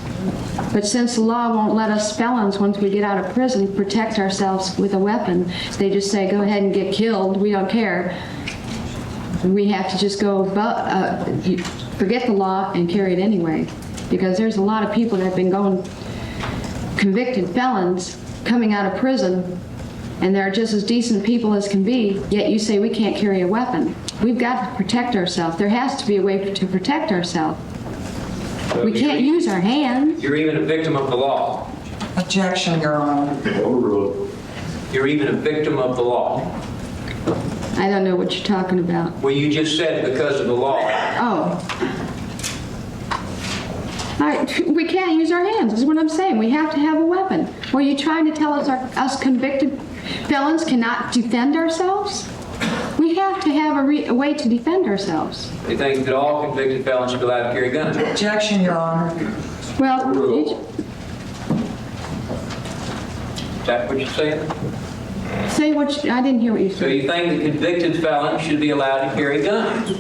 But since the law won't let us felons, once we get out of prison, protect ourselves with a weapon, they just say, go ahead and get killed, we don't care. We have to just go, forget the law and carry it anyway. Because there's a lot of people that have been going, convicted felons, coming out of prison, and they're just as decent people as can be, yet you say we can't carry a weapon. We've got to protect ourselves. There has to be a way to protect ourselves. We can't use our hands. You're even a victim of the law. Objection, Your Honor. Overruled. You're even a victim of the law. I don't know what you're talking about. Well, you just said because of the law. Oh. We can't use our hands, is what I'm saying. We have to have a weapon. Were you trying to tell us us convicted felons cannot defend ourselves? We have to have a way to defend ourselves. They think that all convicted felons should be allowed to carry guns. Objection, Your Honor. Well, Is that what you're saying? say what I didn't hear what you So said. you think that convicted felons should be allowed to carry guns?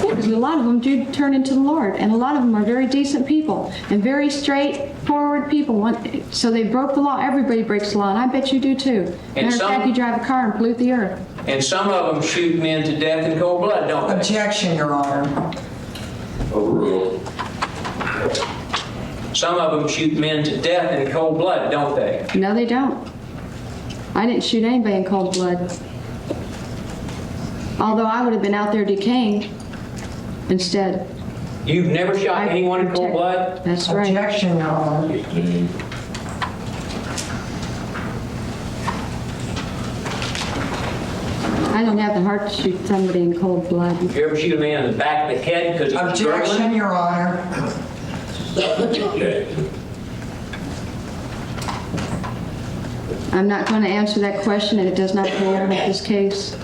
Because a lot of them do turn into the Lord, and a lot of them are very decent people and very straightforward people. So they broke the law. Everybody breaks the law, and I bet you do too. Matter of fact, you drive a car and pollute the earth. And some of them shoot men to death in cold blood, don't they? Objection, Your Honor. Overruled. Some of them shoot men to death in cold blood, don't they? No, they don't. I didn't shoot anybody in cold blood. Although I would have been out there decaying instead. You've never shot anyone in cold blood? That's right. Objection, Your Honor. 18. I don't have the heart to shoot somebody in cold blood. You ever shoot a man in the back of the head because he was Objection, struggling? Your Honor. Objection. I'm not going to answer that question, and it does not belong with this case.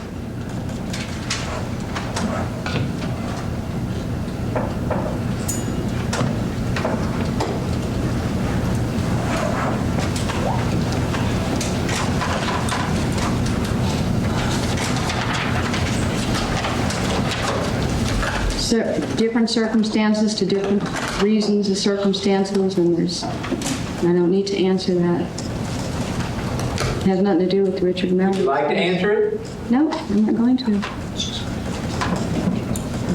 Different circumstances to different reasons of circumstances, and I don't need to answer that. It has nothing to do with Richard Miller. Would you like to answer it? No, I'm not going to.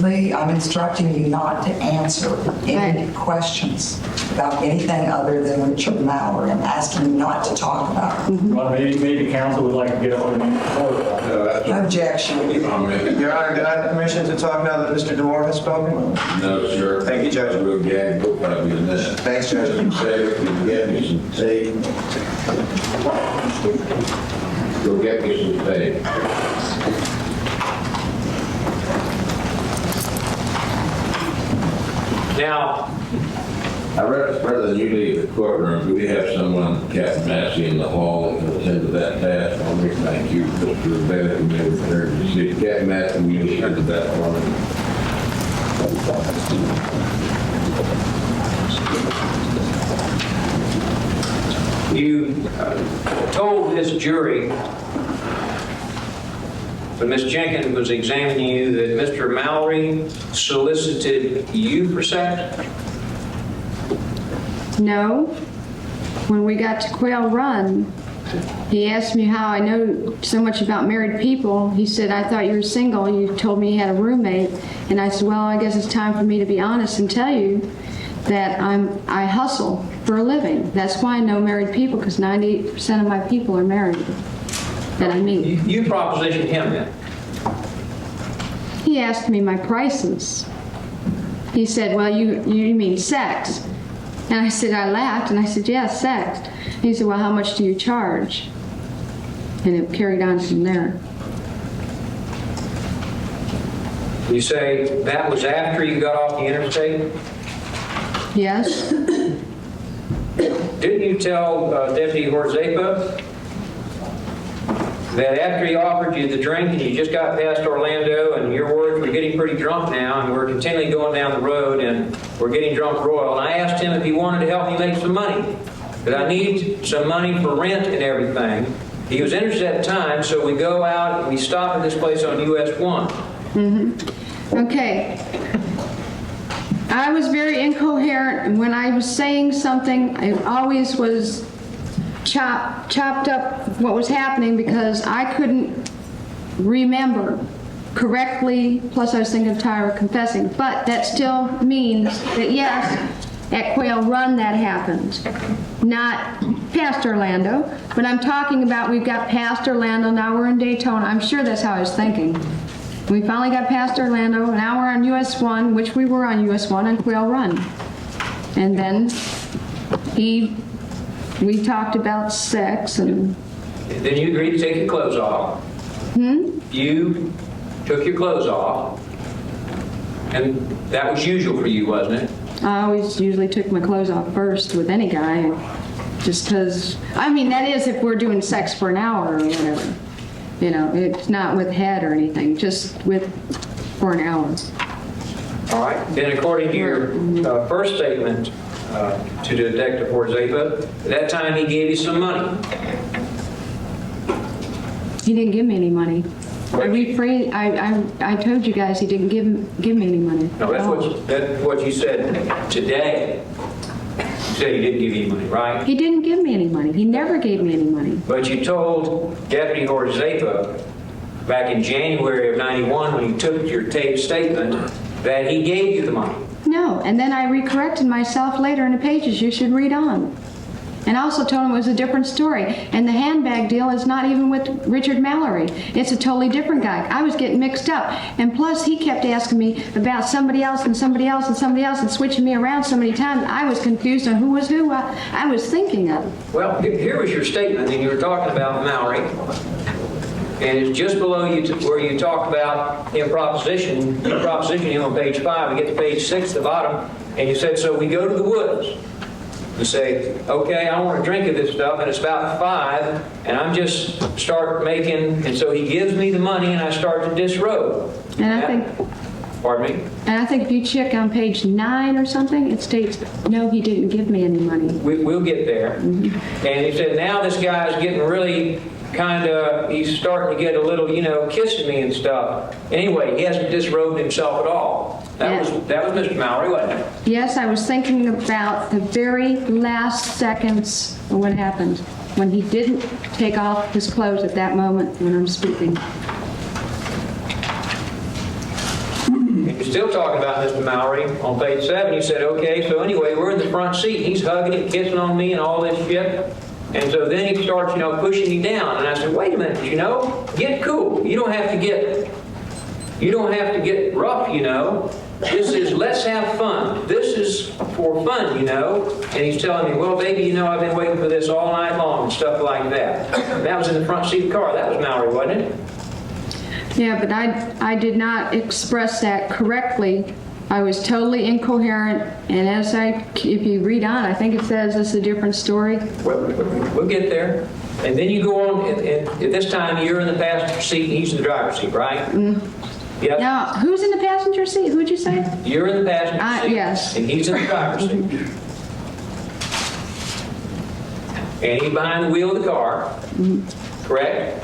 Lee, I'm instructing you not to answer any questions about anything other than Richard Mallory. I'm asking you not to talk about it. Well, maybe council would like to get on the Objection. Your Honor, do I have permission to talk now that Mr. DeWar has spoken? No, sir. Thank you, Judge. We'll gag book copy of this. Thanks, Judge. Say, if you get me some tape. Go get me some tape. Now, Rather than you leave the courtroom, do we have someone, Captain Massey, in the hall that can attend to that task? I'll make thank you, Mr. Bennett, and Mr. Thurman. Captain Massey, will you attend to that for me? you told this jury, when Ms. Jenkins was examining you, that Mr. Mallory solicited you for sex? No. When we got to Quail Run, he asked me how I know so much about married people. He said, I thought you were single. You told me you had a roommate. And I said, well, I guess it's time for me to be honest and tell you that I hustle for a living. That's why I know married people, because 98% of my people are married that I meet. You propositioned him then? He asked me my prices. He said, well, you mean sex? And I said, I laughed, and I said, yeah, sex. He said, well, how much do you charge? And it carried on from there. You say that was after you got off the interstate? Yes? Didn't you tell Deputy Horzepa that after he offered you the drink and you just got past Orlando and your words were getting pretty drunk now and we're continually going down the road and we're getting drunk royal, and I asked him if he wanted to help me make some money, that I need some money for rent and everything. He was interested at the time, so we go out and we stop at this place on US 1. Mm-hmm. Okay. I was very incoherent, and when I was saying something, I always was chopped up what was happening because I couldn't remember correctly, plus I was thinking of Tyra confessing, but that still means that yes, at Quail Run that happened. Not past Orlando, but I'm talking about we've got past Orlando, now we're in Daytona. I'm sure that's how I was thinking. We finally got past Orlando, now we're on US 1, which we were on US 1 on Quail Run. And then we talked about sex and... Then you agreed to take your clothes off. You took your clothes off, and that was usual for you, wasn't it? I always usually took my clothes off first with any guy, just because, I mean, that is if we're doing sex for an hour or whatever. You know, it's not with head or anything, just for an hour. All right. Then according to your first statement to Detective Horzepa, at that time he gave you some money. He didn't give me any money. I told you guys he didn't give me any money. No, that's what you said today. You said he didn't give you any money, right? He didn't give me any money. He never gave me any money. But you told Deputy Horzepa back in January of '91 when you took your taped statement that he gave you the money. No, and then I recorrected myself later in the pages. You should read on. And I also told him it was a different story. And the handbag deal is not even with Richard Mallory. It's a totally different guy. I was getting mixed up. And plus, he kept asking me about somebody else and somebody else and somebody else and switching me around so many times. I was confused on who was who I was thinking of. Well, here was your statement, and you were talking about Mallory. And it's just below you where you talk about him propositioning him on page 5. We get to page 6 at the bottom, and you said, so we go to the woods. To say, okay, I want to drink of this stuff, and it's about 5, and I'm just start making, and so he gives me the money, and I start to disrobe. And I think... Pardon me? And I think if you check on page 9 or something, it states, no, he didn't give me any money. We'll get there. Mm-hmm. And he said, now this guy's getting really he's starting to get a little, kissing me and stuff. Anyway, he hasn't disrobed himself at all. That was Mr. Mallory, wasn't it? Yes, I was thinking about the very last seconds of what happened when he didn't take off his clothes at that moment when I'm speaking. And you still talking about Mr. Mallory on page 7. You said, okay, so anyway, we're in the front seat. He's hugging and kissing on me and all this shit. And so then he starts, pushing me down. And I said, wait a minute, get cool. You don't have to get rough, This is, let's have fun. This is for fun, And he's telling me, well, baby, I've been waiting for this all night long and stuff like that. That was in the front seat of the car. That was Mallory, wasn't it? Yeah, but I did not express that correctly. I was totally incoherent, and if you read on, I think it says it's a different story. We'll get there. And then you go on, and at this time, you're in the passenger seat and he's in the driver's seat, right? Yes? Now, who's in the passenger seat? Who'd you say? You're in the passenger seat. Yes. And he's in the driver's seat. And he's behind the wheel of the car, correct?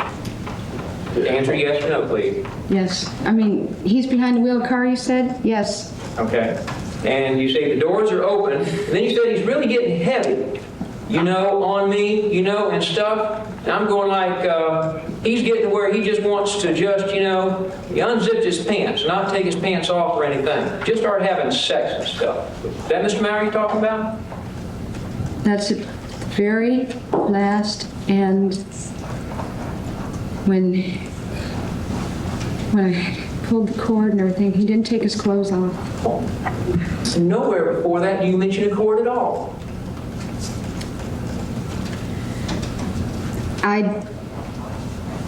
Answer yes or no, please. Yes. I mean, he's behind the wheel of the car, you said? Yes. Okay. And you say the doors are open, and then you said he's really getting heavy, on me, and stuff. And I'm going like, he's getting to where he just wants to just, he unzipped his pants, not take his pants off or anything. Just start having sex and stuff. Is that Mr. Mallory you're talking about? That's the very last, and when I pulled the cord and everything, he didn't take his clothes off. So nowhere before that do you mention a cord at all. I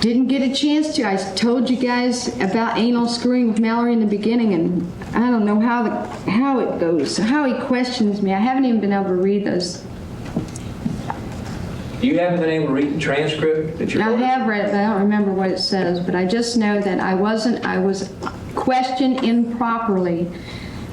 didn't get a chance to. I told you guys about anal screwing with Mallory in the beginning, and I don't know how it goes, how he questions me. I haven't even been able to read those. You haven't been able to read the transcript that you're I have read it, but I don't remember what it says. But I just know that I was questioned improperly,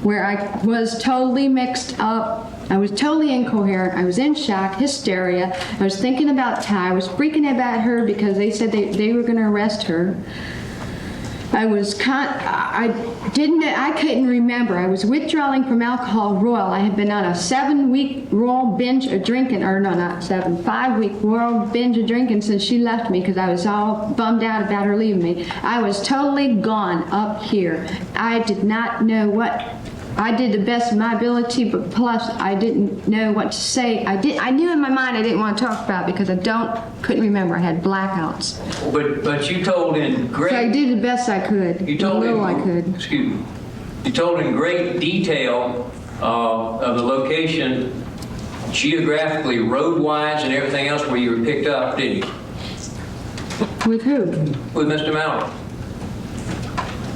where I was totally mixed up. I was totally incoherent. I was in shock, hysteria. I was thinking about Ty. I was freaking about her because they said they were going to arrest her. I couldn't remember. I was withdrawing from alcohol royal. I had been on a 7-week royal binge of drinking, or no, not 7, 5-week royal binge of drinking since she left me because I was all bummed out about her leaving me. I was totally gone up here. I did not know what. I did the best of my ability, but plus I didn't know what to say. I knew in my mind I didn't want to talk about it because couldn't remember. I had blackouts. But you told in great... So I did the best I could. You told the little I could. Excuse me. You told in great detail of the location, geographically, road-wise, and everything else where you were picked up, didn't you? With who? With Mr. Mallory.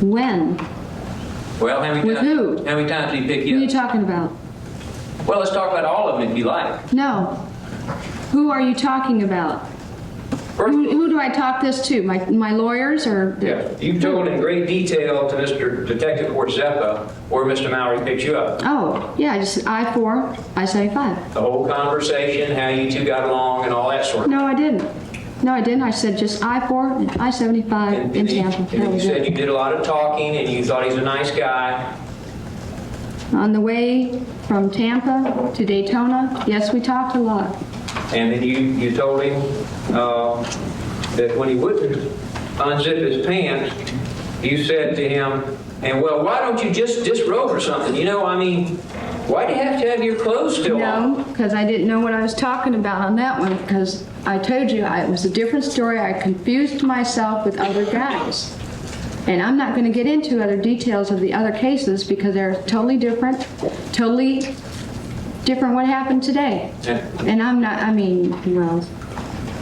When? Well, how many With times? who? How many times did he pick What are you you up? talking about? Well, let's talk about all of them if you like. No. Who are you talking about? First, Who do I talk this to? My lawyers or? yeah, you told in great detail to Mr. Detective Court Zeppa where Mr. Mallory picked you up. Oh, yeah, just I-4, I-75. The whole conversation, how you two got along, and all that sort of No, I didn't. No, I didn't. I said just I-4 and I-75 in Tampa. And That you was said it. you did a lot of talking, and you thought he's a nice guy. On the way from Tampa to Daytona, yes, we talked a lot. And then you told him that when he wouldn't unzip his pants, you said to him, and well, why don't you just disrobe or something? Why do you have to have your clothes still on? No, because I didn't know what I was talking about on that one, because I told you it was a different story. I confused myself with other guys. And I'm not going to get into other details of the other cases because they're totally different what happened today. And I'm not, well,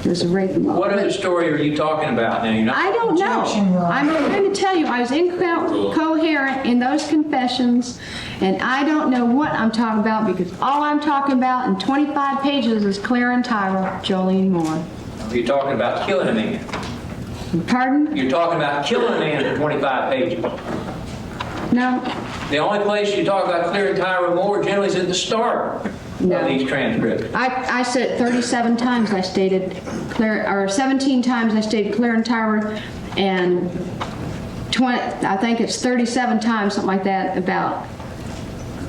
there's a rape involved. What other story are you talking about now? You're not I don't know. Objection, Your Honor. I'm going to tell you, I was incoherent in those confessions, and I don't know what I'm talking about because all I'm talking about in 25 pages is Claire and Tyra, Jolene Moore. You're talking about killing a man. Pardon? You're talking about killing a man in 25 pages. No. The only place you talk about Claire and Tyra Moore generally is at the start of these transcripts. I said 37 times I stated Claire, or 17 times I stated Claire and Tyra, and 20, I think it's 37 times, something like that, about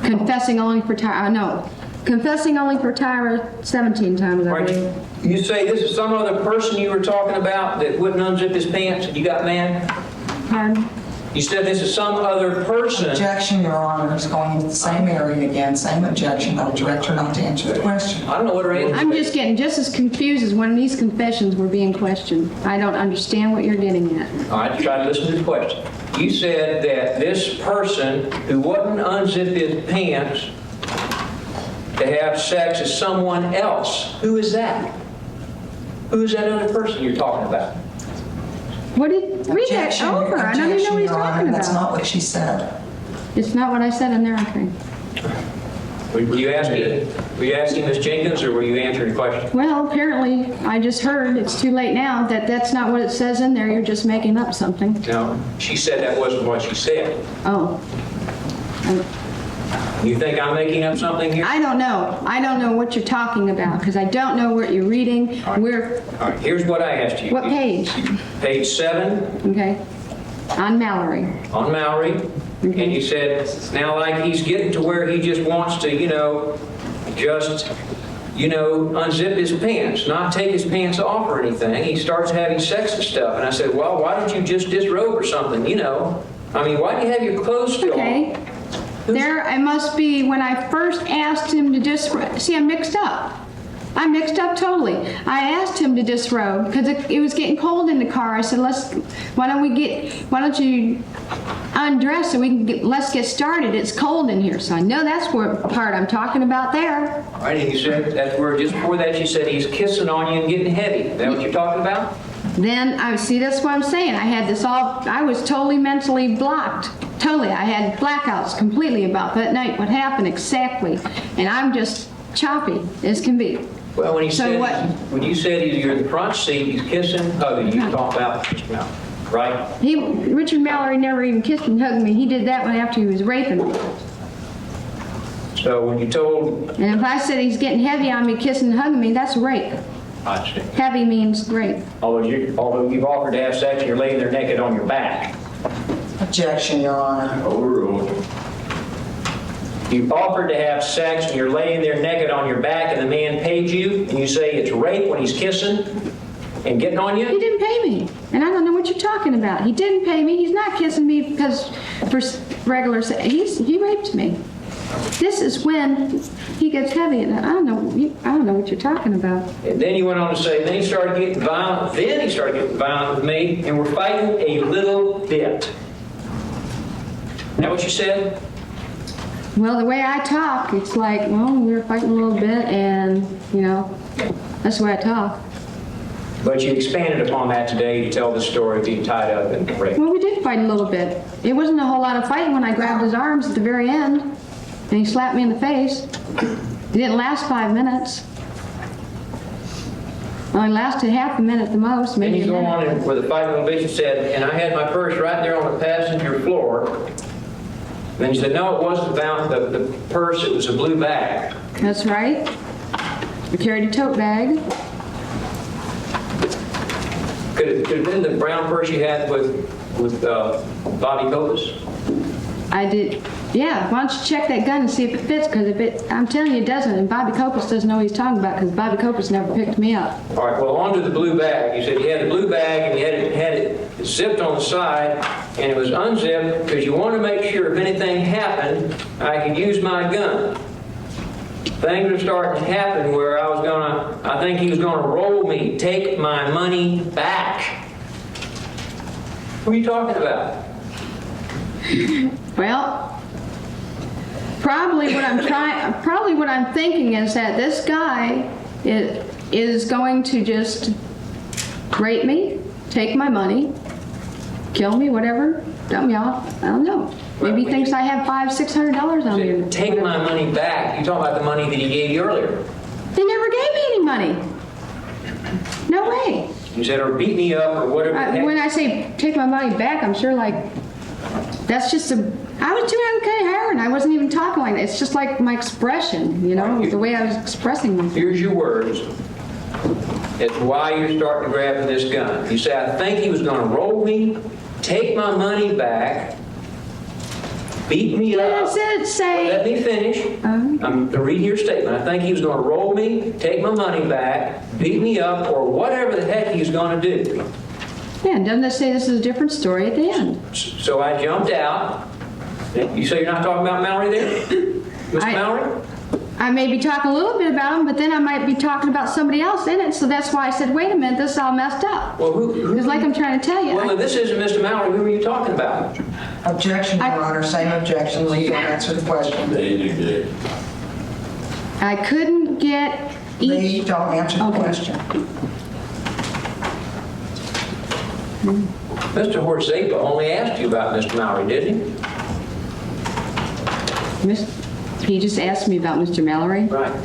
confessing only for Tyra. No, confessing only for Tyra 17 times, I believe. You say this is some other person you were talking about that wouldn't unzip his pants and you got mad? Pardon? You said this is some other person. Objection, Your Honor, is going into the same area again, same objection. I would direct her not to answer the question. I don't know what her answer is. I'm just getting just as confused as when these confessions were being questioned. I don't understand what you're getting at. All right, try to listen to the question. You said that this person who wouldn't unzip his pants to have sex is someone else. Who is that? Who is that other person you're talking about? Read that over. I don't even know what he's Your Honor, talking that's not about. what she said. It's not what I said in there, okay. Were you asking Ms. Jenkins, or were you answering a question? Well, apparently, I just heard, it's too late now, that that's not what it says in there. You're just making up something. No, she said that wasn't what she said. Oh. You think I'm making up something here? I don't know. I don't know what you're talking about because I don't know what you're reading. All right, here's what I asked you. What page? Page 7 Okay. On Mallory. on Mallory, and you said, now like he's getting to where he just wants to, unzip his pants, not take his pants off or anything. He starts having sex and stuff. And I said, well, why don't you just disrobe or something, I mean, why do you have your clothes still Okay. on? There, I must be, when I first asked him to disrobe, see, I'm mixed up. I'm mixed up totally. I asked him to disrobe because it was getting cold in the car. I said, why don't you undress so let's get started. It's cold in here. So I know that's what part I'm talking about there. All right, and you said that's where, just before that, you said he's kissing on you and getting heavy. Is that what you're talking about? Then, that's what I'm saying. I was totally mentally blocked. Totally. I had blackouts completely about that night, what happened exactly. And I'm just choppy as can be. Well, when you So said what? when you said you're in the front seat, he's kissing, hugging you, talk about, right? Richard Mallory never even kissed and hugged me. He did that one after he was raping me. So when you told, And if I said he's getting heavy on me, kissing and hugging me, that's rape. I understand. Heavy means rape. Although you've offered to have sex and you're laying there naked on your back. Objection, Your Honor. Overruled. You've offered to have sex and you're laying there naked on your back and the man paid you and you say it's rape when he's kissing and getting on He you? didn't pay me. And I don't know what you're talking about. He didn't pay me. He's not kissing me because for regular sex. He raped me. This is when he gets heavy. And I don't know what you're talking about. And then you went on to say, then he started getting violent. Then he started getting violent with me and we're fighting a little bit. Is that what you said? Well, the way I talk, it's like, well, we were fighting a little bit and, that's the way I talk. But you expanded upon that today to tell the story of being tied up and raped. Well, we did fight a little bit. It wasn't a whole lot of fighting when I grabbed his arms at the very end and he slapped me in the face. It didn't last 5 minutes. Only lasted half a minute at the most, Then maybe you a go minute. on and where the fighting little bitch said, and I had my purse right there on the passenger floor. Then you said, no, it wasn't about the purse, it was a blue bag. That's right. We carried a tote bag. Could it have been the brown purse you had with Bobby Copas? I did. Yeah, why don't you check that gun and see if it fits? Because I'm telling you, it doesn't. And Bobby Copas doesn't know what he's talking about because Bobby Copas never picked me up. All right, well, onto the blue bag. You said you had the blue bag and you had it zipped on the side and it was unzipped because you wanted to make sure if anything happened, I could use my gun. Things were starting to happen where I think he was gonna roll me, take my money back. What are you talking about? Well, probably what I'm thinking is that this guy is going to just rape me, take my money, kill me, whatever, dump me off. I don't know. Maybe he thinks I have $500-600 on me. Take my money back. You're talking about the money that he gave you earlier. They never gave me any money. No way. You said, or beat me up, or whatever. the heck. When I say take my money back, I'm sure that's just I was doing okay heroin. I wasn't even talking like that. It's just like my expression, the way I was expressing myself. Here's your words as to why you're starting to grab this gun. You say, I think he was going to roll me, take my money back, beat me up. Yes, it say. Let me finish. I'm reading your statement. I think he was going to roll me, take my money back, beat me up, or whatever the heck he was going to do. Yeah, and doesn't it say this is a different story at the end? So I jumped out. You say you're not talking about Mallory there? Miss Mallory? I may be talking a little bit about him, but then I might be talking about somebody else in it, so that's why I said, wait a minute, this is all messed up. Well, who? It's like I'm trying to tell you. Well, if this isn't Mr. Mallory, who are you talking about? Objection, Your Honor, same objection. Lee, don't answer the question. I couldn't get Lee, each. don't answer the question. Mr. Horsapa only asked you about Mr. Mallory, didn't he? He just asked me about Mr. Mallory. Right.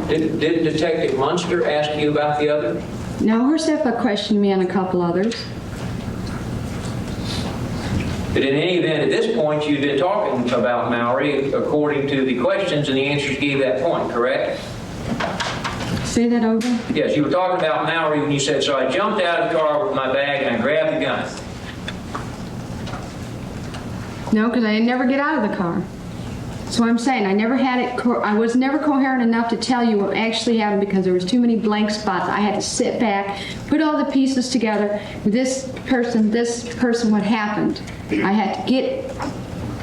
Did Detective Munster ask you about the other? No, Horsefa questioned me on a couple others. But in any event, at this point, you've been talking about Mallory according to the questions and the answers you gave that point, correct? Say that over. Yes, you were talking about Mallory when you said, so I jumped out of the car with my bag and I grabbed the gun. No, because I didn't never get out of the car. So I'm saying I never had it. I was never coherent enough to tell you what actually happened because there was too many blank spots. I had to sit back, put all the pieces together. This person, what happened. I had to get.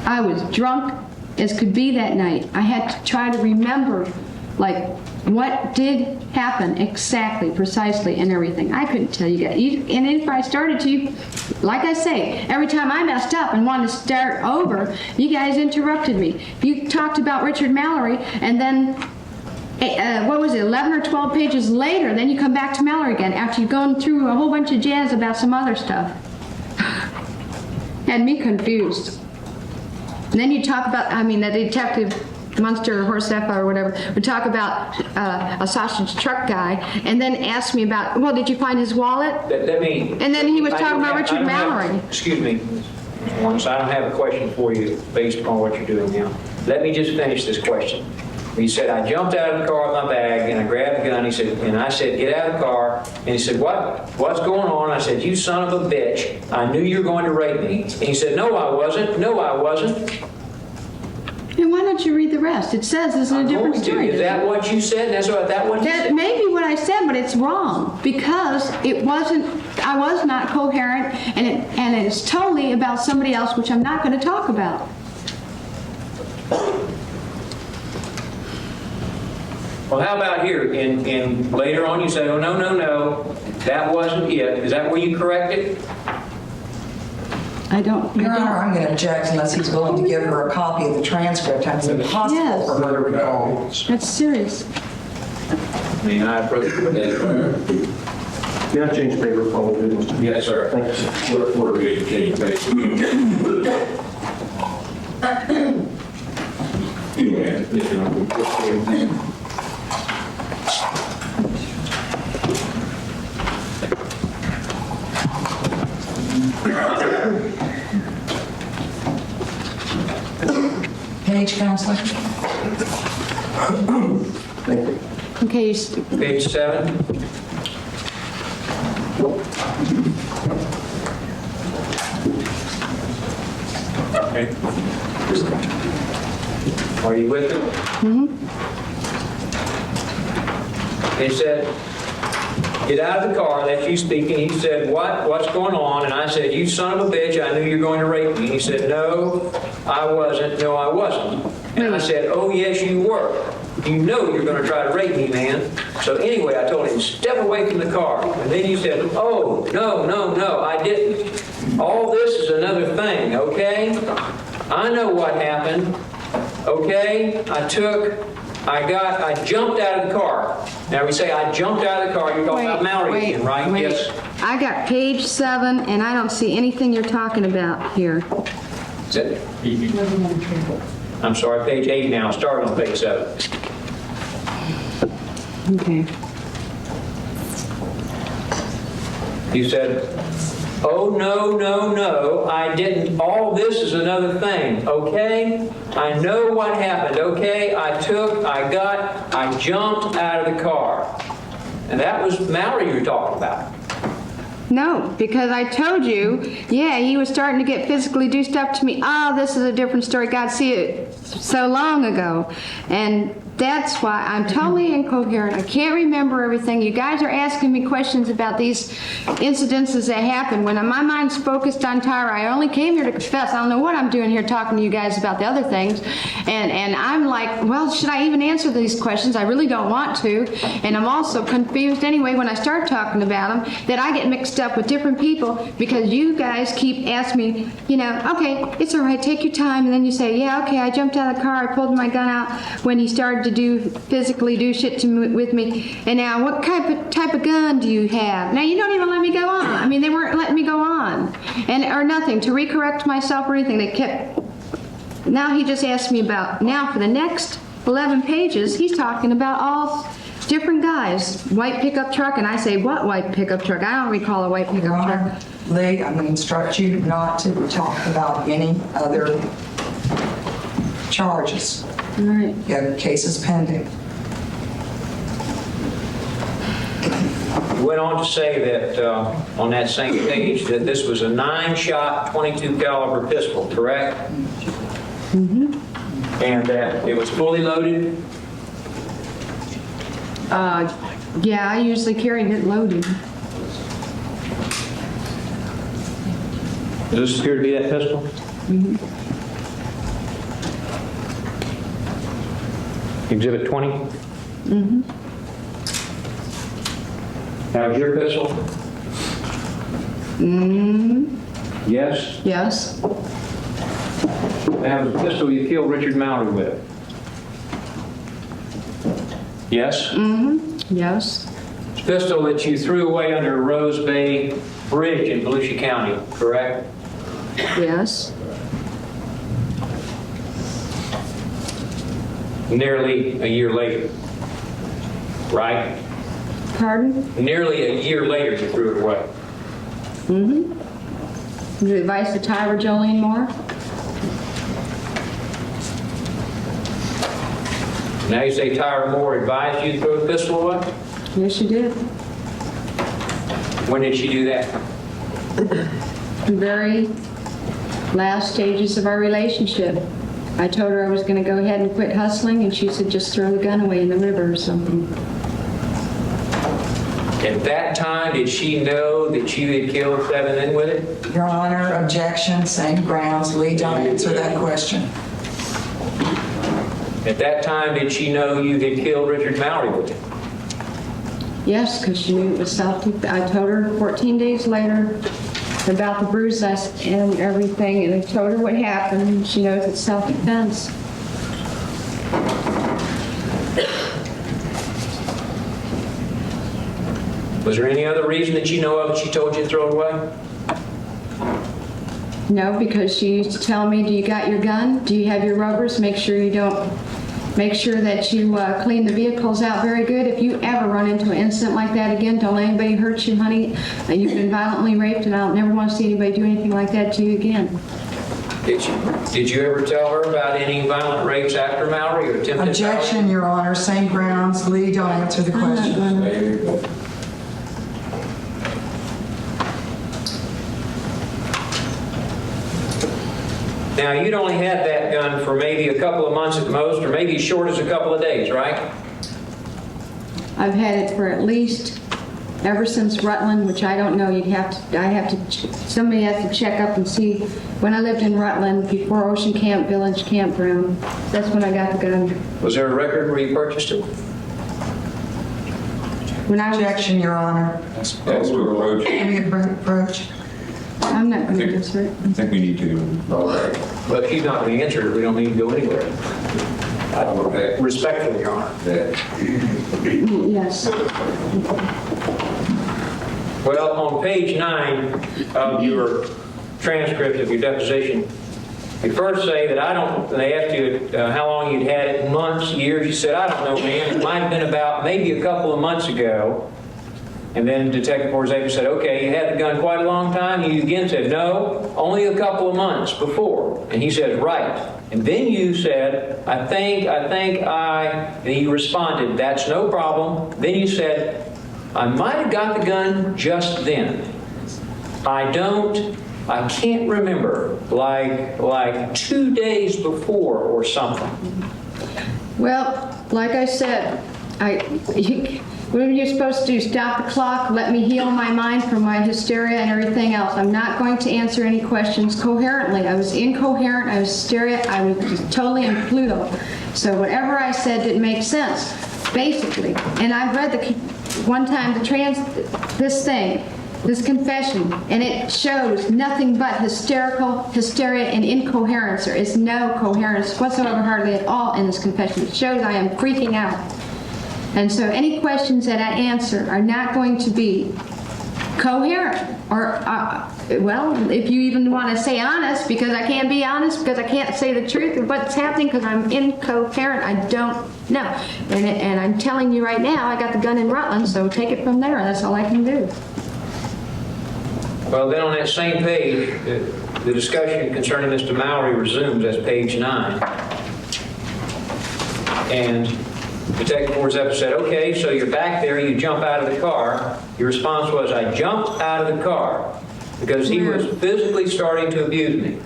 I was drunk as could be that night. I had to try to remember, like, what did happen exactly, precisely, and everything. I couldn't tell you guys. And if I started to, like I say, every time I messed up and wanted to start over, you guys interrupted me. You talked about Richard Mallory, and then, what was it, 11 or 12 pages later, then you come back to Mallory again after you've gone through a whole bunch of jazz about some other stuff. Had me confused. And then you talk about, the detective Munster or Horsefa or whatever would talk about a sausage truck guy and then ask me about, well, did you find his wallet? And then he was talking about Richard Mallory. Excuse me, Warnos, I don't have a question for you based upon what you're doing now. Let me just finish this question. He said, I jumped out of the car with my bag and I grabbed the gun. He said, and I said, get out of the car. And he said, what's going on? I said, you son of a bitch. I knew you were going to rape me. And he said, no, I wasn't. No, I wasn't. And why don't you read the rest? It says this is a different story. Is that what you said? That may be what I said, but it's wrong because it wasn't. I was not coherent, and it is totally about somebody else, which I'm not going to talk about. Well, how about here? In later on, you say, oh no, that wasn't it. Is that where you corrected? I don't. Your Honor, I'm going to object unless he's willing to give her a copy of the transcript. It's impossible Yes. for her to recall. That's serious. I mean, I approach it with that. Can I change paper for all of it? Yes, sir. Thank you. What are we going to change Page, Counselor? Thank you. Okay. Page 7. Okay. Are you with it? Mm-hmm. He said, get out of the car, that's you speaking. He said, what's going on? And I said, you son of a bitch, I knew you were going to rape me. He said, no, I wasn't. No, I wasn't. And I said, oh, yes, you were. You know you're going to try to rape me, man. So anyway, I told him, step away from the car. And then he said, oh, no, I didn't. All this is another thing, okay? I know what happened, okay? I jumped out of the car. Now we say I jumped out of the car, you're talking about Mallory again, right? Wait. Yes. I got page 7, and I don't see anything you're talking about here. Is it? I'm sorry, page 8 now, start on page 7. Okay. You said, oh, no, I didn't. All this is another thing, okay? I know what happened, okay? I jumped out of the car. And that was Mallory you were talking about. No, because I told you, yeah, he was starting to get physically do stuff to me. Oh, this is a different story. God, see it so long ago. And that's why I'm totally incoherent. I can't remember everything. You guys are asking me questions about these incidences that happened. When my mind's focused on Tyra, I only came here to confess. I don't know what I'm doing here talking to you guys about the other things. And I'm like, well, should I even answer these questions? I really don't want to. And I'm also confused anyway when I start talking about them that I get mixed up with different people because you guys keep asking me, you know, okay, it's all right, take your time. And then you say, yeah, okay, I jumped out of the car, I pulled my gun out when he started to physically do shit with me. And now, what type of gun do you have? Now, you don't even let me go on. I mean, they weren't letting me go on. Or nothing, to recorrect myself or anything. They kept, now he just asked me about, now for the next 11 pages, he's talking about all different guys. White pickup truck, and I say, what white pickup truck? I don't recall a white Your pickup truck. Honor, Lee, I'm going to instruct you not to talk about any other charges. All right. You have cases pending. You went on to say that on that same page that this was a 9-shot 22 caliber pistol, correct? Mm-hmm. And that it was fully loaded? Yeah, I usually carry it loaded. Does this appear to be that pistol? Mm-hmm. Exhibit 20? Mm-hmm. How's your pistol? Mm-hmm. Yes? Yes. That was the pistol you killed Richard Mallory with? Yes? Mm-hmm. Yes. Pistol that you threw away under Rose Bay Bridge in Volusia County, correct? Yes. Nearly a year later, right? Pardon? Nearly a year later, you threw it away. Mm-hmm. Would you advise the Tyra Jolene Moore? Now you say Tyra Moore advised you to throw the pistol away? Yes, she did. When did she do that? The very last stages of our relationship. I told her I was going to go ahead and quit hustling, and she said, just throw the gun away in the river or something. At that time, did she know that you had killed 7 men with it? Your Honor, objection, same grounds. Lee, don't answer that question. At that time, did she know you had killed Richard Mallory with it? Yes, because she knew it was self-defense. I told her 14 days later about the bruise and everything, and I told her what happened, and she knows it's self-defense. Was there any other reason that you know of that she told you to throw it away? No, because she used to tell me, do you got your gun? Do you have your rubbers? Make sure you don't, make sure that you clean the vehicles out very good. If you ever run into an incident like that again, don't let anybody hurt you, honey. You've been violently raped, and I'll never want to see anybody do anything like that to you again. Did you ever tell her about any violent rapes after Mallory or attempted Objection, Mallory? Your Honor, same grounds. Lee, don't answer the question. Now, you'd only had that gun for maybe a couple of months at most, or maybe as short as a couple of days, right? I've had it for at least ever since Rutland, which I don't know. Somebody has to check up and see. When I lived in Rutland, before Ocean Camp Village Campground, that's when I got the gun. Was there a record where you purchased it? When I was, Objection, Your Honor. That's your approach. Give me a approach. I'm not going to answer it. I think we need to. All right. Well, if she's not going to answer it, we don't need to go anywhere. Respectfully, Your Honor. Yes. Well, on page 9 of your transcript of your deposition, you first say that they asked you how long you'd had it, months, years. You said, I don't know, man. It might have been about maybe a couple of months ago. And then Detective Forzavia said, okay, you had the gun quite a long time. You again said, no, only a couple of months before. And he said, right. And then you said, I think, and he responded, that's no problem. Then you said, I might have got the gun just then. I can't remember, like 2 days before or something. Well, like I said, what are you supposed to do? Stop the clock, let me heal my mind from my hysteria and everything else. I'm not going to answer any questions coherently. I was incoherent, I was hysteria, I was just totally in Pluto. So whatever I said didn't make sense, basically. And I read one time this confession, and it shows nothing but hysteria, and incoherence. There is no coherence whatsoever, hardly at all, in this confession. It shows I am freaking out. And so any questions that I answer are not going to be coherent, or, well, if you even want to say honest, because I can't be honest, because I can't say the truth of what's happening, because I'm incoherent, I don't know. And I'm telling you right now, I got the gun in Rutland, so take it from there. That's all I can do. Well, then on that same page, the discussion concerning Mr. Mowry resumes as page 9. And Detective Morzeppa said, okay, so you're back there, you jump out of the car. Your response was, I jumped out of the car because he was physically starting to abuse me.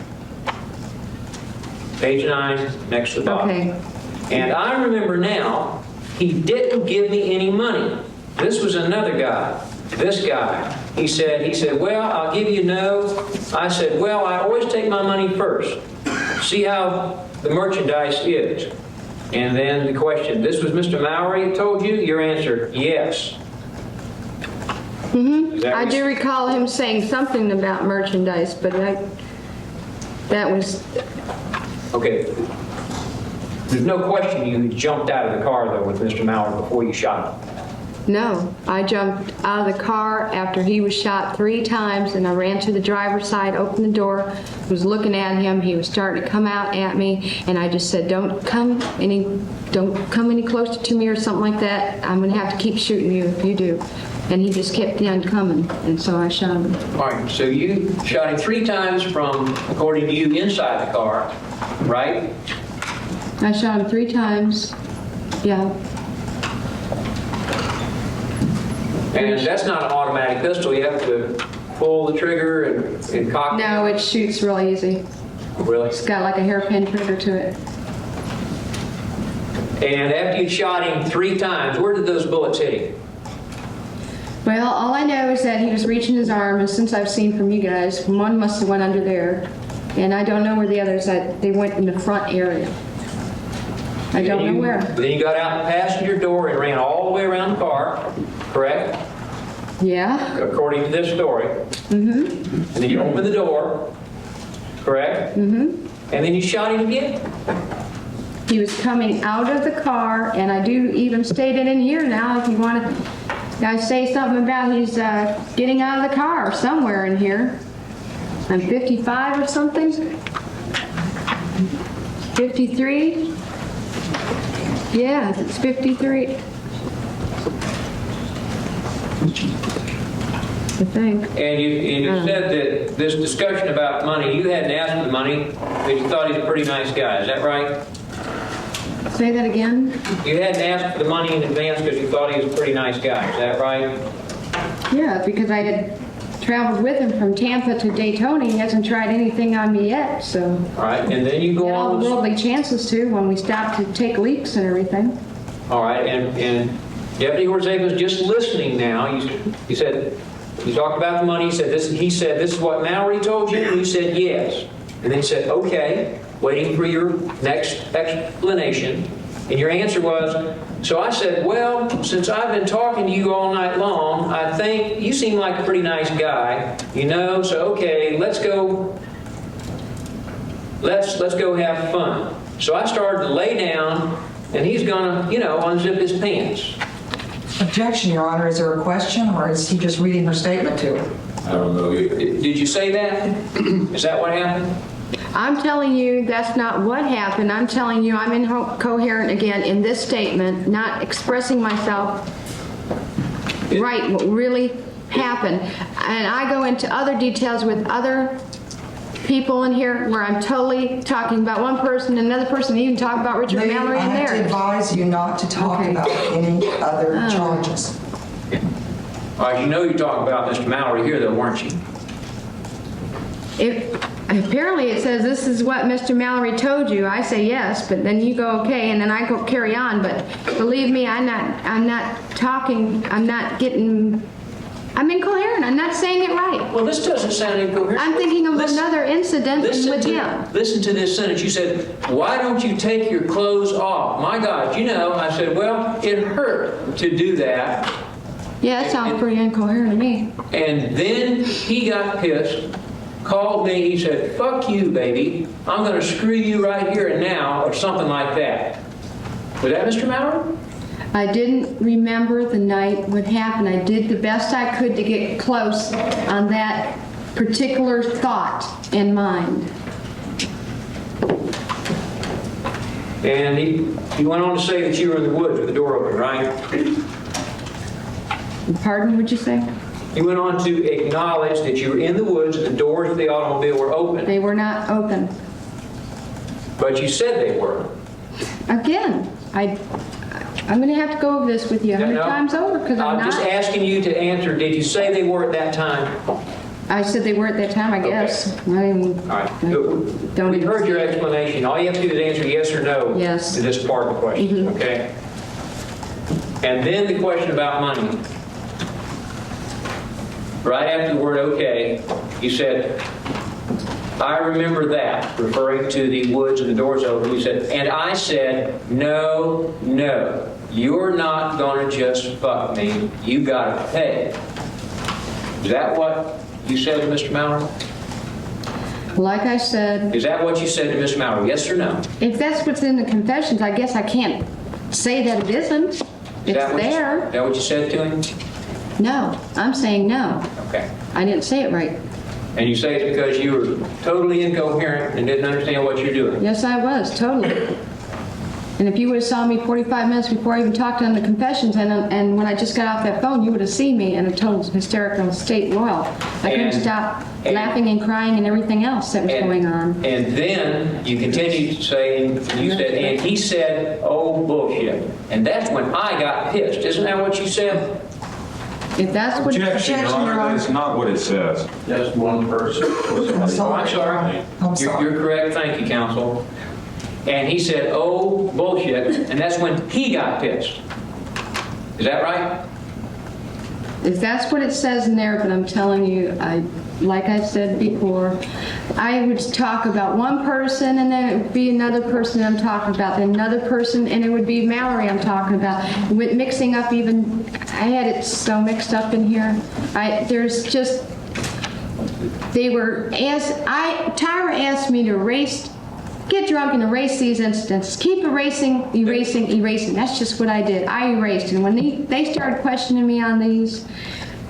Page 9, next to the bottom. Okay. And I remember now, he didn't give me any money. This was another guy. This guy. He said, well, I'll give you no. I said, well, I always take my money first. See how the merchandise is. And then the question, this was Mr. Mowry told you? Your answer, yes. Mm-hmm. I do recall him saying something about merchandise, but that was... Okay. There's no question you jumped out of the car, though, with Mr. Mowry before you shot him. No, I jumped out of the car after he was shot 3 times, and I ran to the driver's side, opened the door, was looking at him. He was starting to come out at me, and I just said, don't come any closer to me or something like that. I'm going to have to keep shooting you if you do. And he just kept on coming, and so I shot him. All right, so you shot him 3 times from, according to you, inside the car, right? I shot him 3 times, yeah. And that's not an automatic pistol. You have to pull the trigger and cock it. No, it shoots real easy. Really? It's got like a hairpin trigger to it. And after you shot him 3 times, where did those bullets hit him? Well, all I know is that he was reaching his arm, and since I've seen from you guys, one must have went under there. And I don't know where the others, they went in the front area. I don't know where. Then you got out the passenger door and ran all the way around the car, correct? Yeah. According to this story. Mm-hmm. And then you opened the door, correct? Mm-hmm. And then you shot him again. He was coming out of the car, and I do even state it in here now if you want to. I say something about he's getting out of the car somewhere in here. I'm 55 or something. 53. Yeah, it's 53. I think. And you said that this discussion about money, you hadn't asked for the money, but you thought he's a pretty nice guy. Is that right? Say that again? You hadn't asked for the money in advance because you thought he was a pretty nice guy. Is that right? Yeah, because I had traveled with him from Tampa to Daytona. He hasn't tried anything on me yet, so. All right, and then you go Had all on. the worldly chances to when we stopped to take leaks and everything. All right, and Deputy Horzeka was just listening now. You said, you talked about the money. He said, this is what Mallory told you, and you said yes. And then he said, okay, waiting for your next explanation. And your answer was, so I said, well, since I've been talking to you all night long, I think you seem like a pretty nice guy, so okay, let's go have fun. So I started to lay down, and he's gonna, unzip his pants. Objection, Your Honor. Is there a question, or is he just reading her statement to her? I don't know. Did you say that? Is that what happened? I'm telling you that's not what happened. I'm telling you I'm incoherent again in this statement, not expressing myself right, what really happened. And I go into other details with other people in here where I'm totally talking about one person, another person, even talk about Richard Mallory I in have to there. advise you not to talk Okay. about any other charges. All right, you're talking about Mr. Mallory here, though, weren't you? Apparently it says this is what Mr. Mallory told you. I say yes, but then you go okay, and then I go carry on. But believe me, I'm not talking, I'm incoherent. I'm not saying it right. Well, this doesn't sound incoherent. I'm thinking of another incident with him. Listen to this sentence. You said, why don't you take your clothes off? My God, I said, well, it hurt to do that. Yeah, that sounds pretty incoherent to me. And then he got pissed, called me, he said, fuck you, baby. I'm going to screw you right here and now, or something like that. Was that Mr. Mallory? I didn't remember the night what happened. I did the best I could to get close on that particular thought in mind. And he went on to say that you were in the woods with the door open, right? Pardon, what'd you say? He went on to acknowledge that you were in the woods and the doors of the automobile were open. They were not open. But you said they were. Again, I'm going to have to go over this with you 100 times over because I'm just not. asking you to answer. Did you say they were at that time? I said they were at that time, I guess. I mean, All right. don't We've even heard your say- explanation. All you have to do is answer yes or no Yes. to this part of the question, okay? And then the question about money. Right after the word okay, you said, I remember that, referring to the woods and the doors open. You said, and I said, no, you're not going to just fuck me. You got to pay. Is that what you said to Mr. Mallory? Like I said, Is that what you said to Mr. Mallory? Yes or no? if that's what's in the confessions, I guess I can't say that it isn't. Is It's that what there. Is that what you said to him? No, I'm saying no. Okay. I didn't say it right. And you say it's because you were totally incoherent and didn't understand what you're doing. Yes, I was, totally. And if you would have saw me 45 minutes before I even talked on the confessions, and when I just got off that phone, you would have seen me in a total hysterical state. Well, I couldn't stop laughing and crying and everything else that was going on. And then you continued saying, you said, and he said, oh, bullshit. And that's when I got pissed. Isn't that what you said? If that's what Objection, Your Honor, that is not what it says. Just one person. I'm Oh, sorry. I'm sorry. I'm sorry. You're correct. Thank you, counsel. And he said, oh, bullshit. And that's when he got pissed. Is that right? If that's what it says in there, but I'm telling you, like I said before, I would talk about one person and then it would be another person I'm talking about, then another person, and it would be Mallory I'm talking about. With mixing up even, I had it so mixed up in here. There's just, Tyra asked me to get drunk and erase these incidents. Keep erasing. That's just what I did. I erased. And when they started questioning me on these,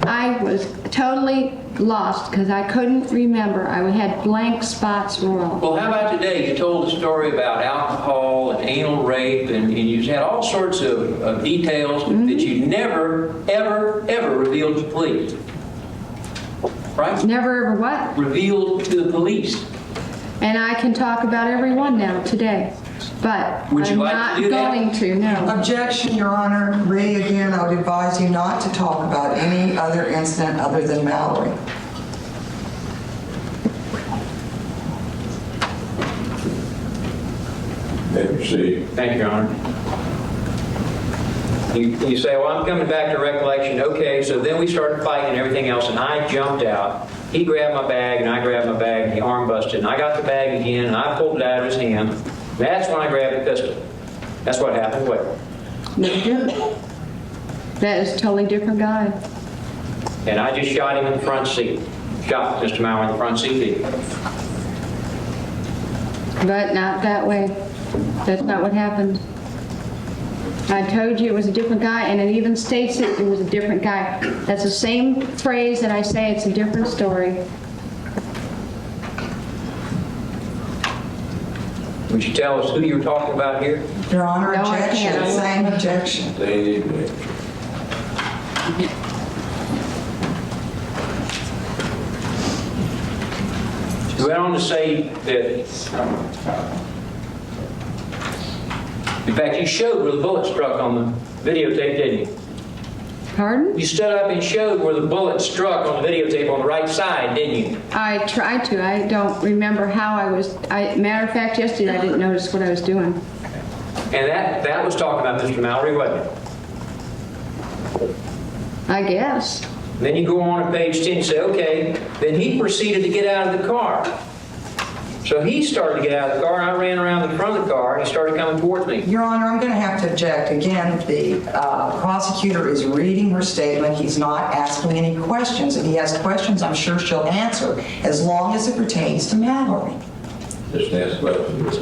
I was totally lost because I couldn't remember. I had blank spots wrong. Well, how about today? You told a story about alcohol and anal rape, and you had all sorts of details that you never, ever revealed to the police. Right? Never ever what? Revealed to the police. And I can talk about every one now today. But Would you I'm like to not do that? going to, no. Objection, Your Honor. Again, I would advise you not to talk about any other incident other than Mallory. See, Thank you, Your Honor. You say, well, I'm coming back to recollection. Okay, so then we started fighting and everything else, and I jumped out. He grabbed my bag, and I grabbed my bag, and he arm busted. And I got the bag again, and I pulled it out of his hand. That's when I grabbed the pistol. That's what happened. What? No, you didn't. That is a totally different guy. And I just shot him in the front seat. Shot Mr. Mauer in the front seat. But not that way. That's not what happened. I told you it was a different guy, and it even states it was a different guy. That's the same phrase that I say, it's a different story. Would you tell us who you were talking about here? Your Honor, No, I objection. can't. Same objection. they, You went on to say that, in fact, you showed where the bullet struck on the videotape, didn't you? Pardon? You stood up and showed where the bullet struck on the videotape on the right side, didn't you? I tried to. I don't remember how I was. Matter of fact, yesterday I didn't notice what I was doing. And that was talking about Mr. Mallory, wasn't it? I guess. Then you go on to page 10 and say, okay, then he proceeded to get out of the car. So he started to get out of the car, and I ran around the front of the car, and he started coming towards me. Your Honor, I'm going to have to object. Again, the prosecutor is reading her statement. He's not asking any questions. If he has questions, I'm sure she'll answer, as long as it pertains to Mallory. Just ask questions.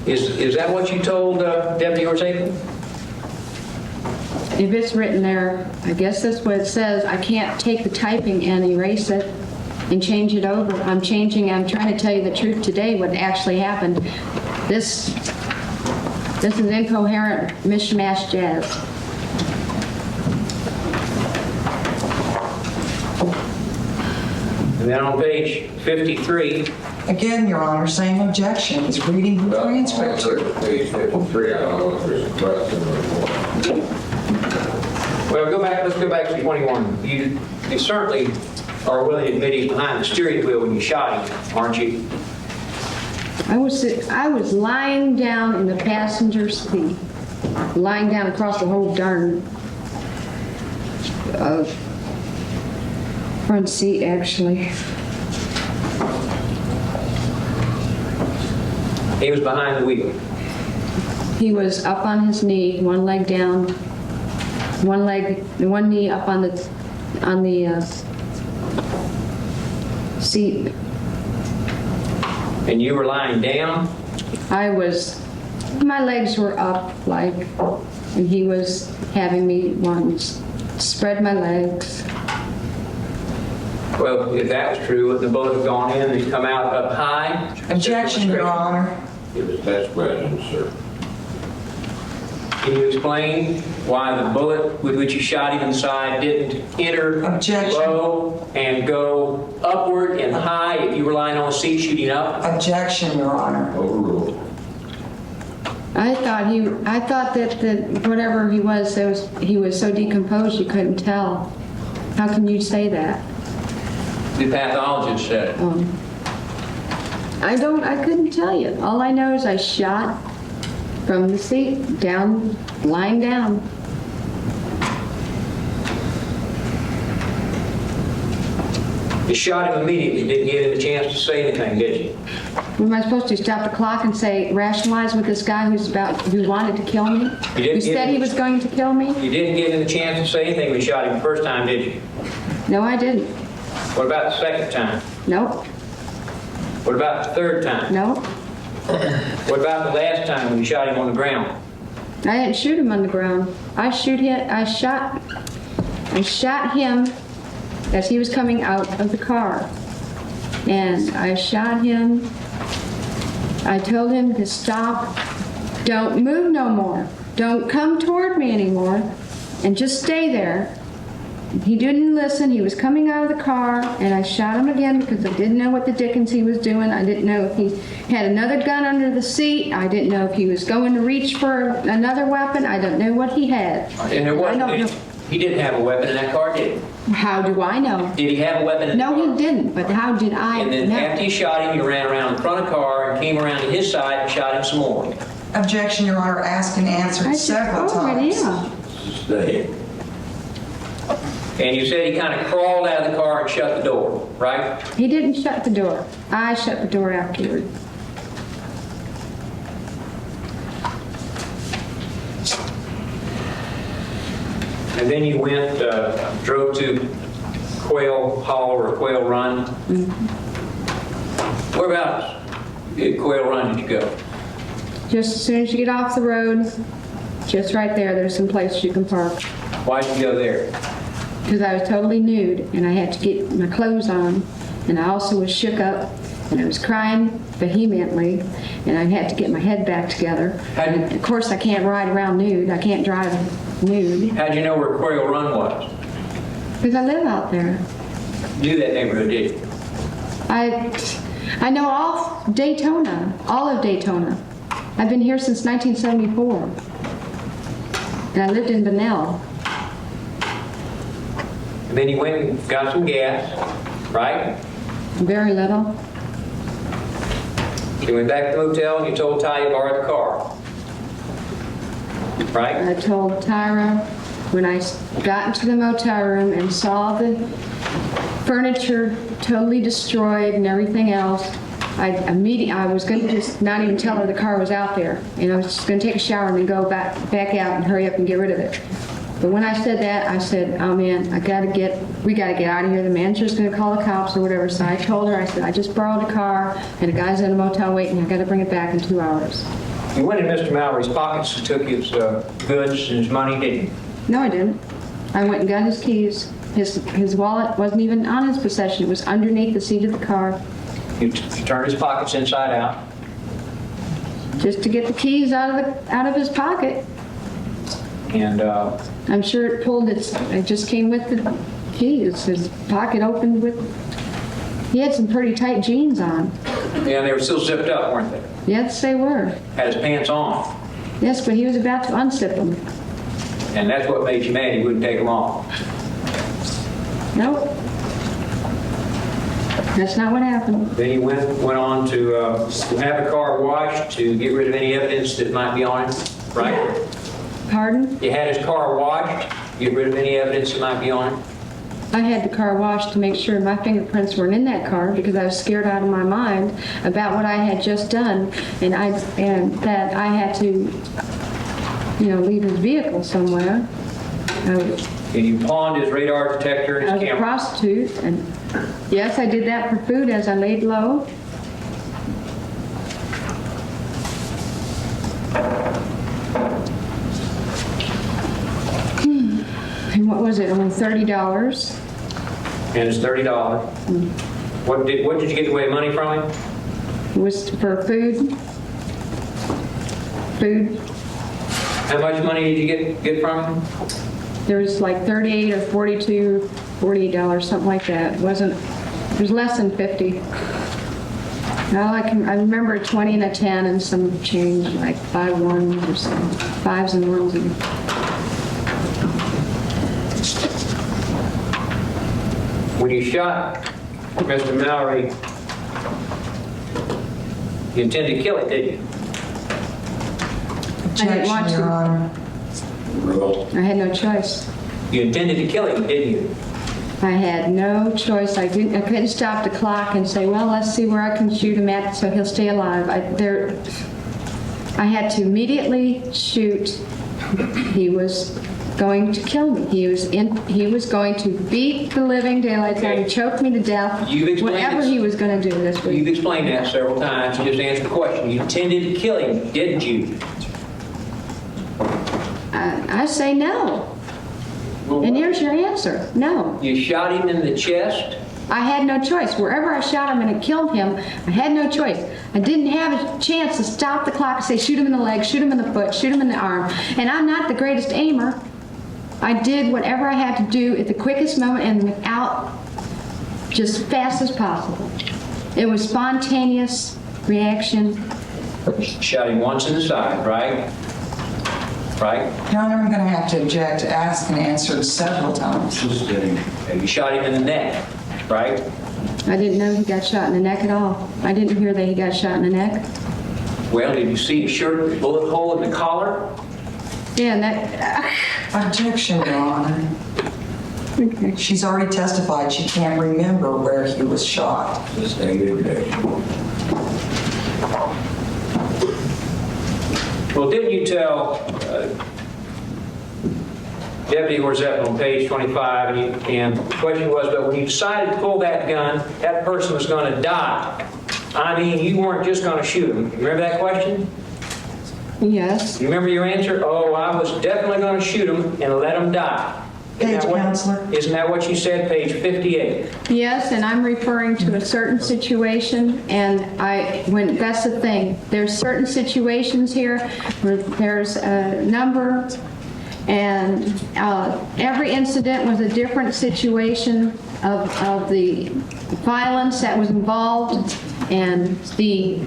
Is that what you told Deputy Ortega? If it's written there, I guess that's what it says. I can't take the typing and erase it and change it over. I'm trying to tell you the truth today, what actually happened. This is incoherent mishmash jazz. And then on page 53, Again, Your Honor, same objection. He's reading her transcript. Page 53, I don't know if there's a question or well, let's go back to 21. You certainly are willing to admit he's behind the steering wheel when you shot him, aren't you? I was lying down in the passenger seat, lying down across the whole darn front seat, actually. He was behind the wheel. He was up on his knee, one leg down, one knee up on the seat. And you were lying down? My legs were up, and he was having me once spread my legs. Well, if that was true, would the bullet have gone in and he'd come out up high? Objection, Your Honor. It was that question, sir. Can you explain why the bullet with which you shot him in the side didn't enter Objection. low and go upward and high if you were lying on a seat shooting up? Objection, Your Honor. Overruled. I thought that whatever he was so decomposed you couldn't tell. How can you say that? The pathologist said it. I couldn't tell you. All I know is I shot from the seat down, lying down. You shot him immediately, didn't give him a chance to say anything, did you? Am I supposed to stop the clock and say, rationalize with this guy who wanted to kill me? Who said he was going to kill me? You didn't give him a chance to say anything when you shot him the first time, did you? No, I didn't. What about the second time? Nope. What about the third time? Nope. What about the last time when you shot him on the ground? I didn't shoot him on the ground. I shot him as he was coming out of the car. And I shot him. I told him to stop. Don't move no more. Don't come toward me anymore. And just stay there. He didn't listen. He was coming out of the car, and I shot him again because I didn't know what the dickens he was doing. I didn't know if he had another gun under the seat. I didn't know if he was going to reach for another weapon. I don't know what he had. And there I don't know. he didn't have a weapon in that car, did he? How do I know? Did he have a weapon in the car? No, he didn't. But how did I And then know? after you shot him, you ran around the front of the car and came around to his side and shot him some more. Objection, Your Honor, asked and answered several times. Yeah. Stay. And you said he kind of crawled out of the car and shut the door, right? He didn't shut the door. I shut the door afterward. And then you went, drove to Quail Hollow or Quail Run. Whereabouts in Quail Run did you go? Just as soon as you get off the road, just right there's some place you can park. Why did you go there? Because I was totally nude and I had to get my clothes on, and I also was shook up and I was crying vehemently, and I had to get my head back together. And of course I can't ride around nude. I can't drive nude How'd you know where Quail Run was? because I live out there. You knew that neighborhood, did you? I know all of Daytona. I've been here since 1974, and I lived in Bunnell. Then you went and got some gas, right? Very little. You went back to the motel and you told Ty you borrowed the car. Right? I told Tyra when I got into the motel room and saw the furniture totally destroyed and everything else, I was going to just not even tell her the car was out there. And I was just going to take a shower and then go back out and hurry up and get rid of it. But when I said that, I said, oh man, we got to get out of here. The manager's going to call the cops or whatever. So I told her, I said, I just borrowed a car and a guy's in a motel waiting. I got to bring it back in 2 hours. You went in Mr. Mallory's pockets and took his goods and his money, didn't you? No, I didn't. I went and got his keys. His wallet wasn't even on his possession. It was underneath the seat of the car. You turned his pockets inside out. Just to get the keys out of his pocket. And I'm sure it just came with the keys. His pocket opened with, he had some pretty tight jeans on. yeah, they were still zipped up, weren't they? Yes, they were. Had his pants on. Yes, but he was about to unzip them. And that's what made you mad. He wouldn't take them off. Nope. That's not what happened. Then he went on to have the car washed to get rid of any evidence that might be on it, right? Pardon? You had his car washed, get rid of any evidence that might be on it. I had the car washed to make sure my fingerprints weren't in that car because I was scared out of my mind about what I had just done, and that I had to, leave his vehicle somewhere. And you pawned his radar detector and I his was a camera. prostitute, and yes, I did that for food as I laid low. And what was it? Only $30. And it's $30. What did you get away money from him? It was for food. Food. How much money did you get from him? There was like 38 or 42, $48, something like that. It was less than 50. Now I remember a 20 and a 10 and some change, like 5 ones or some 5s and 1s. When you shot Mr. Mallory, you intended to kill him, didn't you? Objection, want to. Your Honor. I had no choice. You intended to kill him, didn't you? I had no choice. I couldn't stop the clock and say, well, let's see where I can shoot him at so he'll stay alive. I had to immediately shoot. He was going to kill me. He was going to beat the living daylights out of me, choke me to death. You've explained whatever this. he was going to do this week. You've explained that several times. You just answered the question. You intended to kill him, didn't you? I say no. And here's your answer. No. You shot him in the chest. I had no choice. Wherever I shot him and it killed him, I had no choice. I didn't have a chance to stop the clock and say, shoot him in the leg, shoot him in the foot, shoot him in the arm. And I'm not the greatest aimer. I did whatever I had to do at the quickest moment and without, just fast as possible. It was spontaneous reaction. Shot him once in the side, right? Right? Your Honor, I'm going to have to object, asked and answered several times. And you shot him in the neck, right? I didn't know he got shot in the neck at all. I didn't hear that he got shot in the neck. Well, did you see his shirt bullet hole in the collar? Yeah, and that... Objection, Your Honor. Okay. She's already testified she can't remember where he was shot. Well, didn't you tell Deputy Horzett on page 25, and the question was, but when you decided to pull that gun, that person was going to die. I mean, you weren't just going to shoot him. You remember that question? Yes. You remember your answer? Oh, I was definitely going to shoot him and let him die. Page, Counselor. Isn't that what you said, page 58? Yes, and I'm referring to a certain situation, and that's the thing. There's certain situations here where there's a number, and every incident was a different situation of the violence that was involved, and the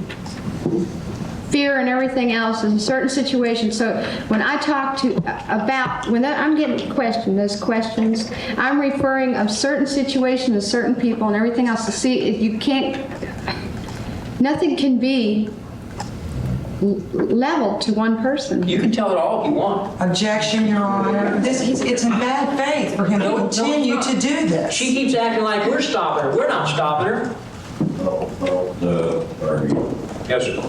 fear and everything else in certain situations. So when I talk to about, I'm getting questioned, those questions, I'm referring of certain situations to certain people and everything else to see if you can't, nothing can be leveled to one person. You can tell it all if you want. Objection, Your Honor. It's in bad faith for him to continue to do this. She keeps acting like we're stopping her. We're not stopping her. Yes, sir.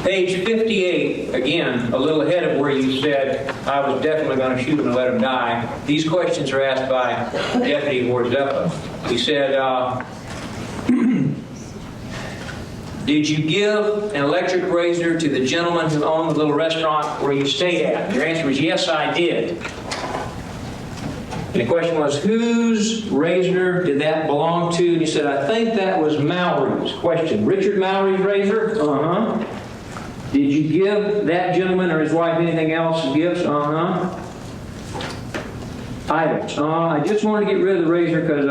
Page 58, again, a little ahead of where you said I was definitely going to shoot him and let him die. These questions are asked by Deputy Wuornos. He said, did you give an electric razor to the gentleman who owned the little restaurant where you stayed at? Your answer was, yes, I did. And the question was, whose razor did that belong to? And you said, I think that was Mallory's. Question, Richard Mallory's razor? Uh-huh. Did you give that gentleman or his wife anything else, gifts? Uh-huh. Items. I just wanted to get rid of the razor because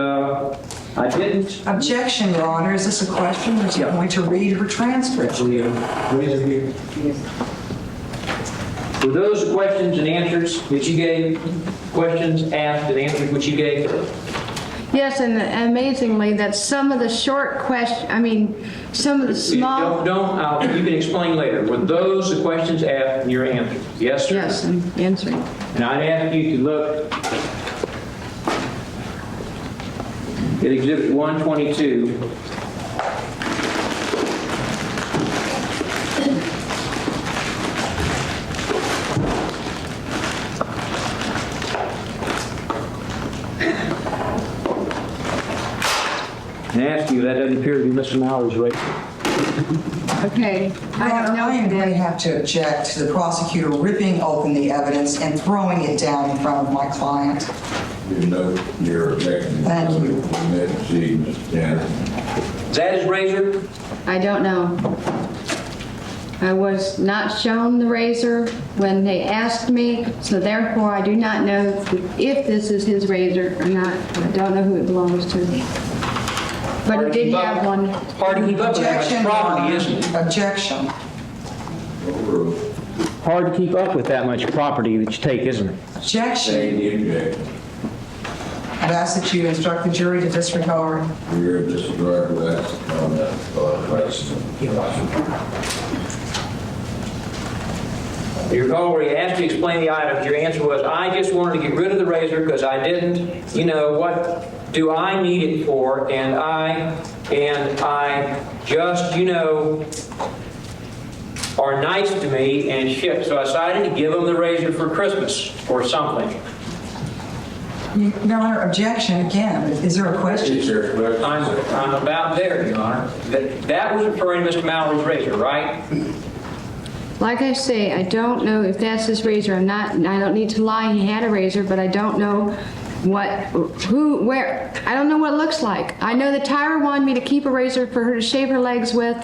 I didn't. Objection, Your Honor. Is this a question or is he going to read her transcript? Were those the questions and answers that you gave? Questions asked and answers which you gave? Yes, and amazingly, that some of the short questions, some of the small... You can explain later. Were those the questions asked and your answers? Yes, sir? Yes, I'm answering. And I'd ask you to look at Exhibit 122. And ask you, that doesn't appear to be Mr. Mallory's razor. Okay. Your Honor, I am going to have to object to the prosecutor ripping open the evidence and throwing it down in front of my client. You know your objection. Thank you. Mr. Janet. Is that his razor? I don't know. I was not shown the razor when they asked me, so therefore I do not know if this is his razor or not. I don't know who it belongs to. But he did have one. Hard to keep up with that much Objection, Your property, Honor. isn't it? Objection. Hard to keep up with that much property that you take, isn't it? Objection. Say the objection. I'd ask that you instruct the jury to disregard. You're disregard with that on that question. You recall where he asked you to explain the items, your answer was, I just wanted to get rid of the razor because I didn't, what do I need it for? And I just, are nice to me and shit. So I decided to give him the razor for Christmas or something. Your Honor, objection again. Is there a question? I'm about there, Your Honor. That was referring to Mr. Mallory's razor, right? Like I say, I don't know if that's his razor. I don't need to lie. He had a razor, but I don't know where. I don't know what it looks like. I know that Tyra wanted me to keep a razor for her to shave her legs with,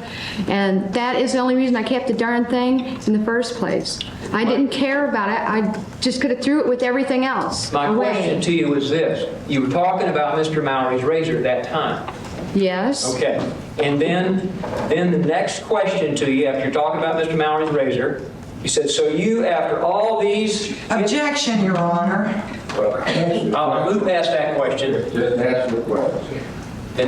and that is the only reason I kept the darn thing in the first place. I didn't care about it. I just could have threw it with everything else My away. question to you is this. You were talking about Mr. Mallory's razor at that time. Yes. Okay. And then the next question to you after you're talking about Mr. Mallory's razor, you said, so you, after all these... Objection, Your Honor. I'll move past that question. Just ask the question. The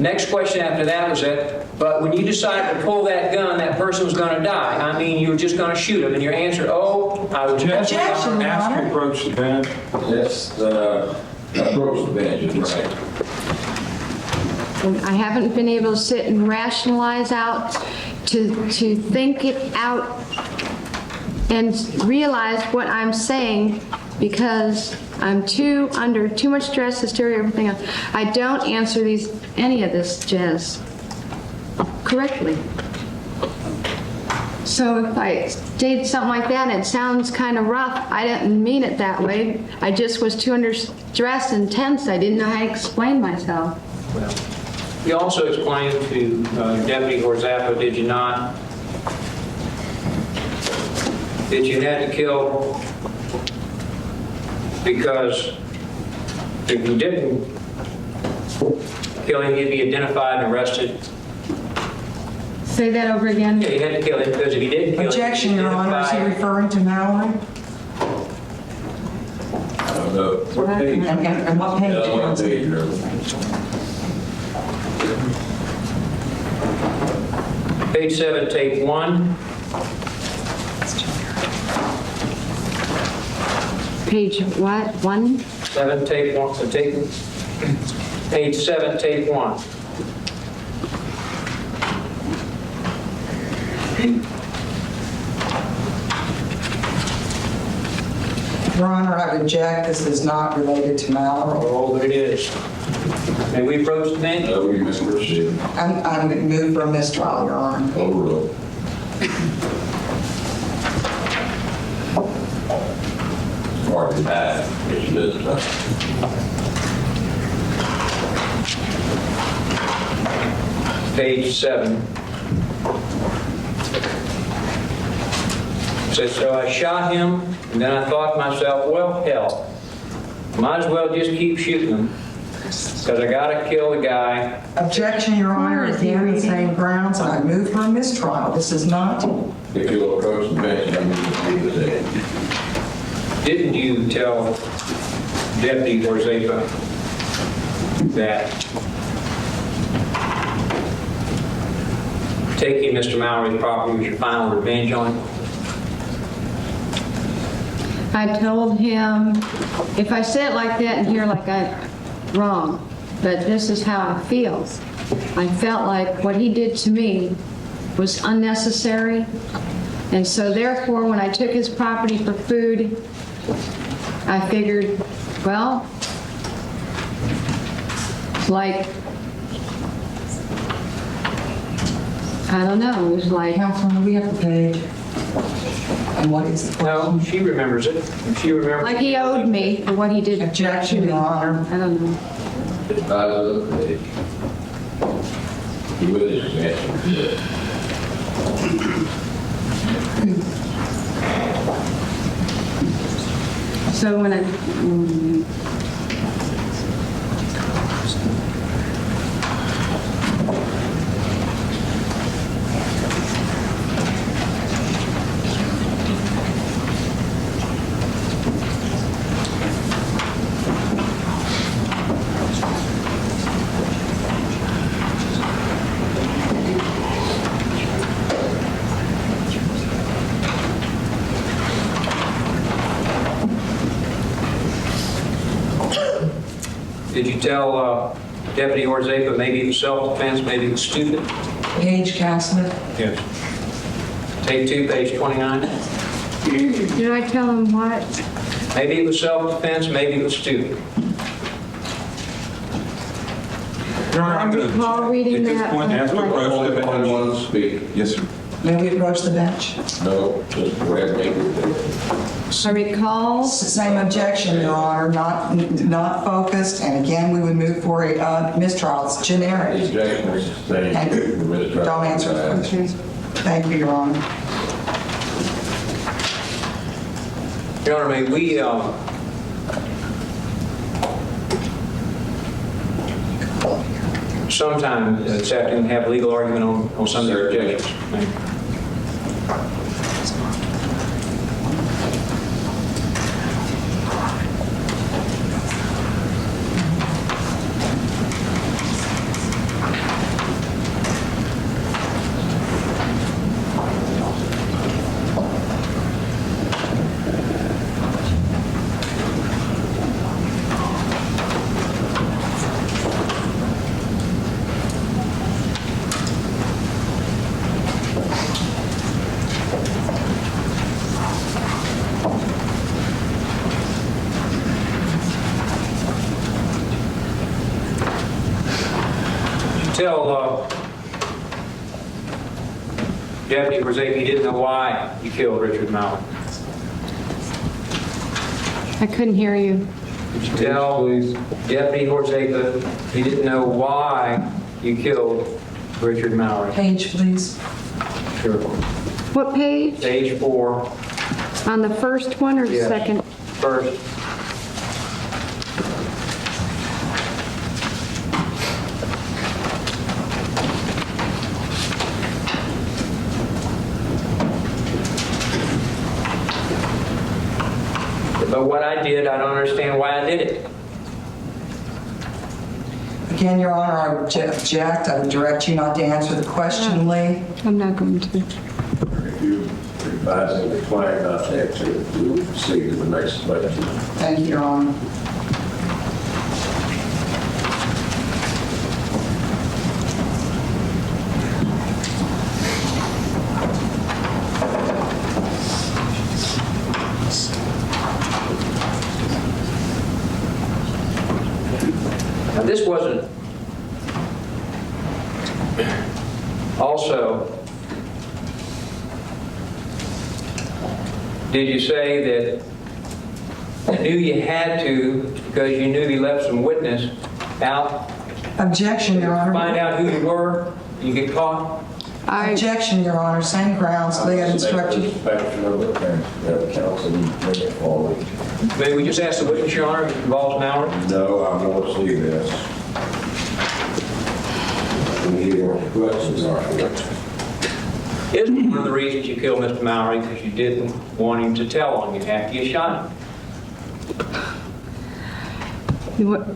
next question after that was that, but when you decided to pull that gun, that person was going to die. I mean, you were just going to shoot him. And your answer, I was just... Objection, Your Ask to Honor. approach the bench. Just approach the bench is right. I haven't been able to sit and rationalize out, to think it out and realize what I'm saying because I'm under too much stress, hysteria, everything else. I don't answer any of this, Jez, correctly. So if I did something like that and it sounds kind of rough, I didn't mean it that way. I just was too under stress and tense. I didn't know how to explain myself. Well, you also explained to Deputy Gorzappa, did you not, that you had to kill because if you didn't kill him, he'd be identified and arrested? Say that over again. Yeah, you had to kill him because if he didn't kill him... Objection, Your Honor. Is he referring to Mallory? What page? And what page? Yeah, what page, Page 7, tape 1. Page what? 1? 7, tape 1. So tape, page 7, tape 1. Your Honor, I object. This is not related to Mallory. Oh, but it is. May we approach the bench? We must proceed. I'm going to move for a mistrial, Your Honor. Overruled. Hard to die. It's this stuff. Page 7. Says, so I shot him, and then I thought to myself, well, hell, might as well just keep shooting him, because I got to kill the guy. Objection, Your Honor. Again, the same grounds. I move for a mistrial. This is not... If you'll approach the bench, I'm going to leave the day. Didn't you tell Deputy Orzepa that taking Mr. Mallory's property was your final revenge on him? I told him, if I say it like that and here like I'm wrong, but this is how I feel. I felt like what he did to me was unnecessary. And so therefore, when I took his property for food, I figured, well, like, I don't know, it was like, Councilman, we have the page. And what is the No, she remembers it. She remembers. like he owed me for what he did to Objection, me. Your Honor. I don't know. It's not a little page. You would just answer. So when I, Did you tell Deputy Orzepa maybe it was self-defense, maybe it was stupid? Page, Councilman. Yes. Tape 2, page 29. did I tell him what? Maybe it was self-defense, maybe it was stupid. Your Honor, I'm I going recall reading at this that. point, ask the Only question. one speak. Yes, sir. May we approach the bench? No, just grab me. I recall, Same objection, Your Honor, not focused, and again, we would move for a mistrial. It's The generic. objection is saying. And don't answer the questions. Thank you, Your Honor. Your Honor, may we, sometime this afternoon have legal argument on some of their objections? Thank you. Tell Deputy Orzepa you didn't know why you killed Richard Mallory. I couldn't hear you. Did you tell Deputy Orzepa you didn't know why you killed Richard Mallory? Page, please. Sure. What page? Page 4, On the first one or the Yes. second? first. But what I did, I don't understand why I did it. Again, Your Honor, I object. I would direct you not to answer the question, Lee. I'm not going to. If you advise the client not to answer, we will proceed to the next question. Thank you, Your Honor. Now, this wasn't also, did you say that you knew you had to because you knew you left some witness out? Objection, Your Honor. Find out who you were, you get caught? Objection, Your Honor. Same grounds. Lee had instructed. Suspension of the counsel, you bring it forward. May we just ask the witness, Your Honor, if it involves Mallory? No, I want to see this. Any more questions are Isn't one of the reasons you killed Mr. Mallory because you didn't want him to tell on you after you shot him? What-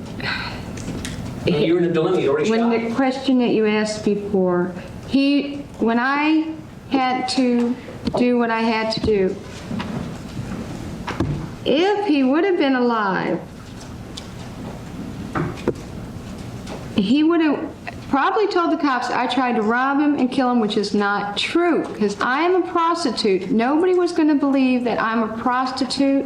You were in a dilemma, you already When shot the him. question that you asked before, when I had to do what I had to do, if he would have been alive, he would have probably told the cops I tried to rob him and kill him, which is not true, because I am a prostitute. Nobody was going to believe that I'm a prostitute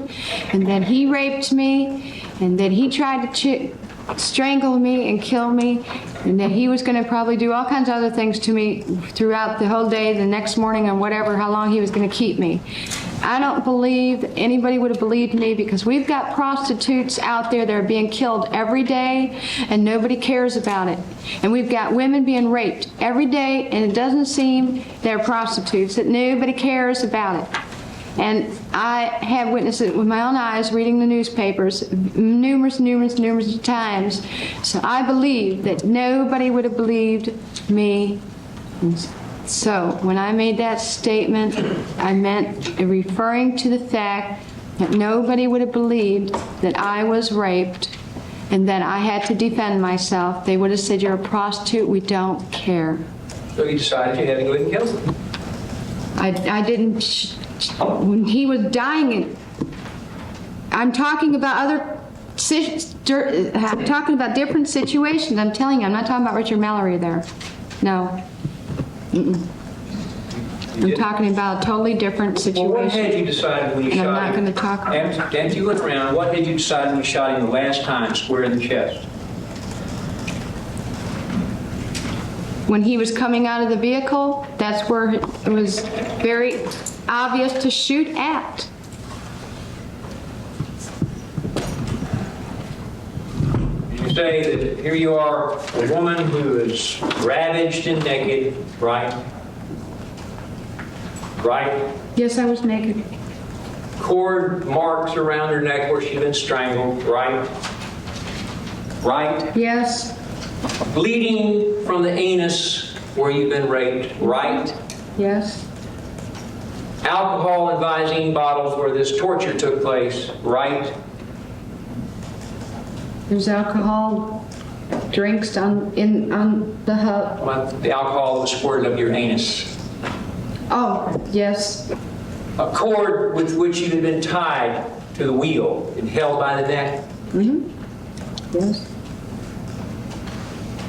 and that he raped me and that he tried to strangle me and kill me, and that he was going to probably do all kinds of other things to me throughout the whole day, the next morning, and whatever, how long he was going to keep me. I don't believe that anybody would have believed me, because we've got prostitutes out there that are being killed every day and nobody cares about it. And we've got women being raped every day and it doesn't seem they're prostitutes, that nobody cares about it. And I have witnessed it with my own eyes, reading the newspapers numerous times. So I believe that nobody would have believed me. So when I made that statement, I meant referring to the fact that nobody would have believed that I was raped and that I had to defend myself. They would have said, "You're a prostitute, we don't care." So you decided you had to go ahead and kill him. I didn't, when he was dying, I'm talking about I'm talking about different situations. I'm telling you, I'm not talking about Richard Mallory there. No. I'm talking about a totally different situation. Well, what had you decided when you And shot him? I'm not going to talk about it. After you went around, what had you decided when you shot him the last time, square in the chest? When he was coming out of the vehicle, that's where it was very obvious to shoot at. You say that here you are, a woman who is ravaged and naked, right? Right? Yes, I was naked. Cord marks around her neck where she'd been strangled, right? Right? Yes. Bleeding from the anus where you've been raped, right? Yes. Alcohol in Visine bottles where this torture took place, right? There's alcohol drinks on the hub. Well, the alcohol was squirted up your anus. Oh, yes. A cord with which you had been tied to the wheel and held by the neck. Yes.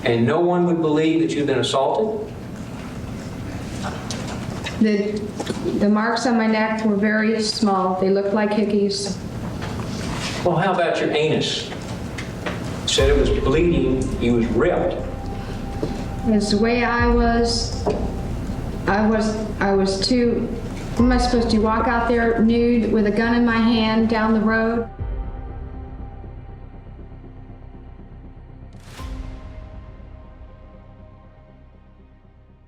And no one would believe that you'd been assaulted? The marks on my neck were very small. They looked like hickeys. Well, how about your anus? You said it was bleeding, you was ripped. It's the way I was too, what am I supposed to do, walk out there nude with a gun in my hand down the road?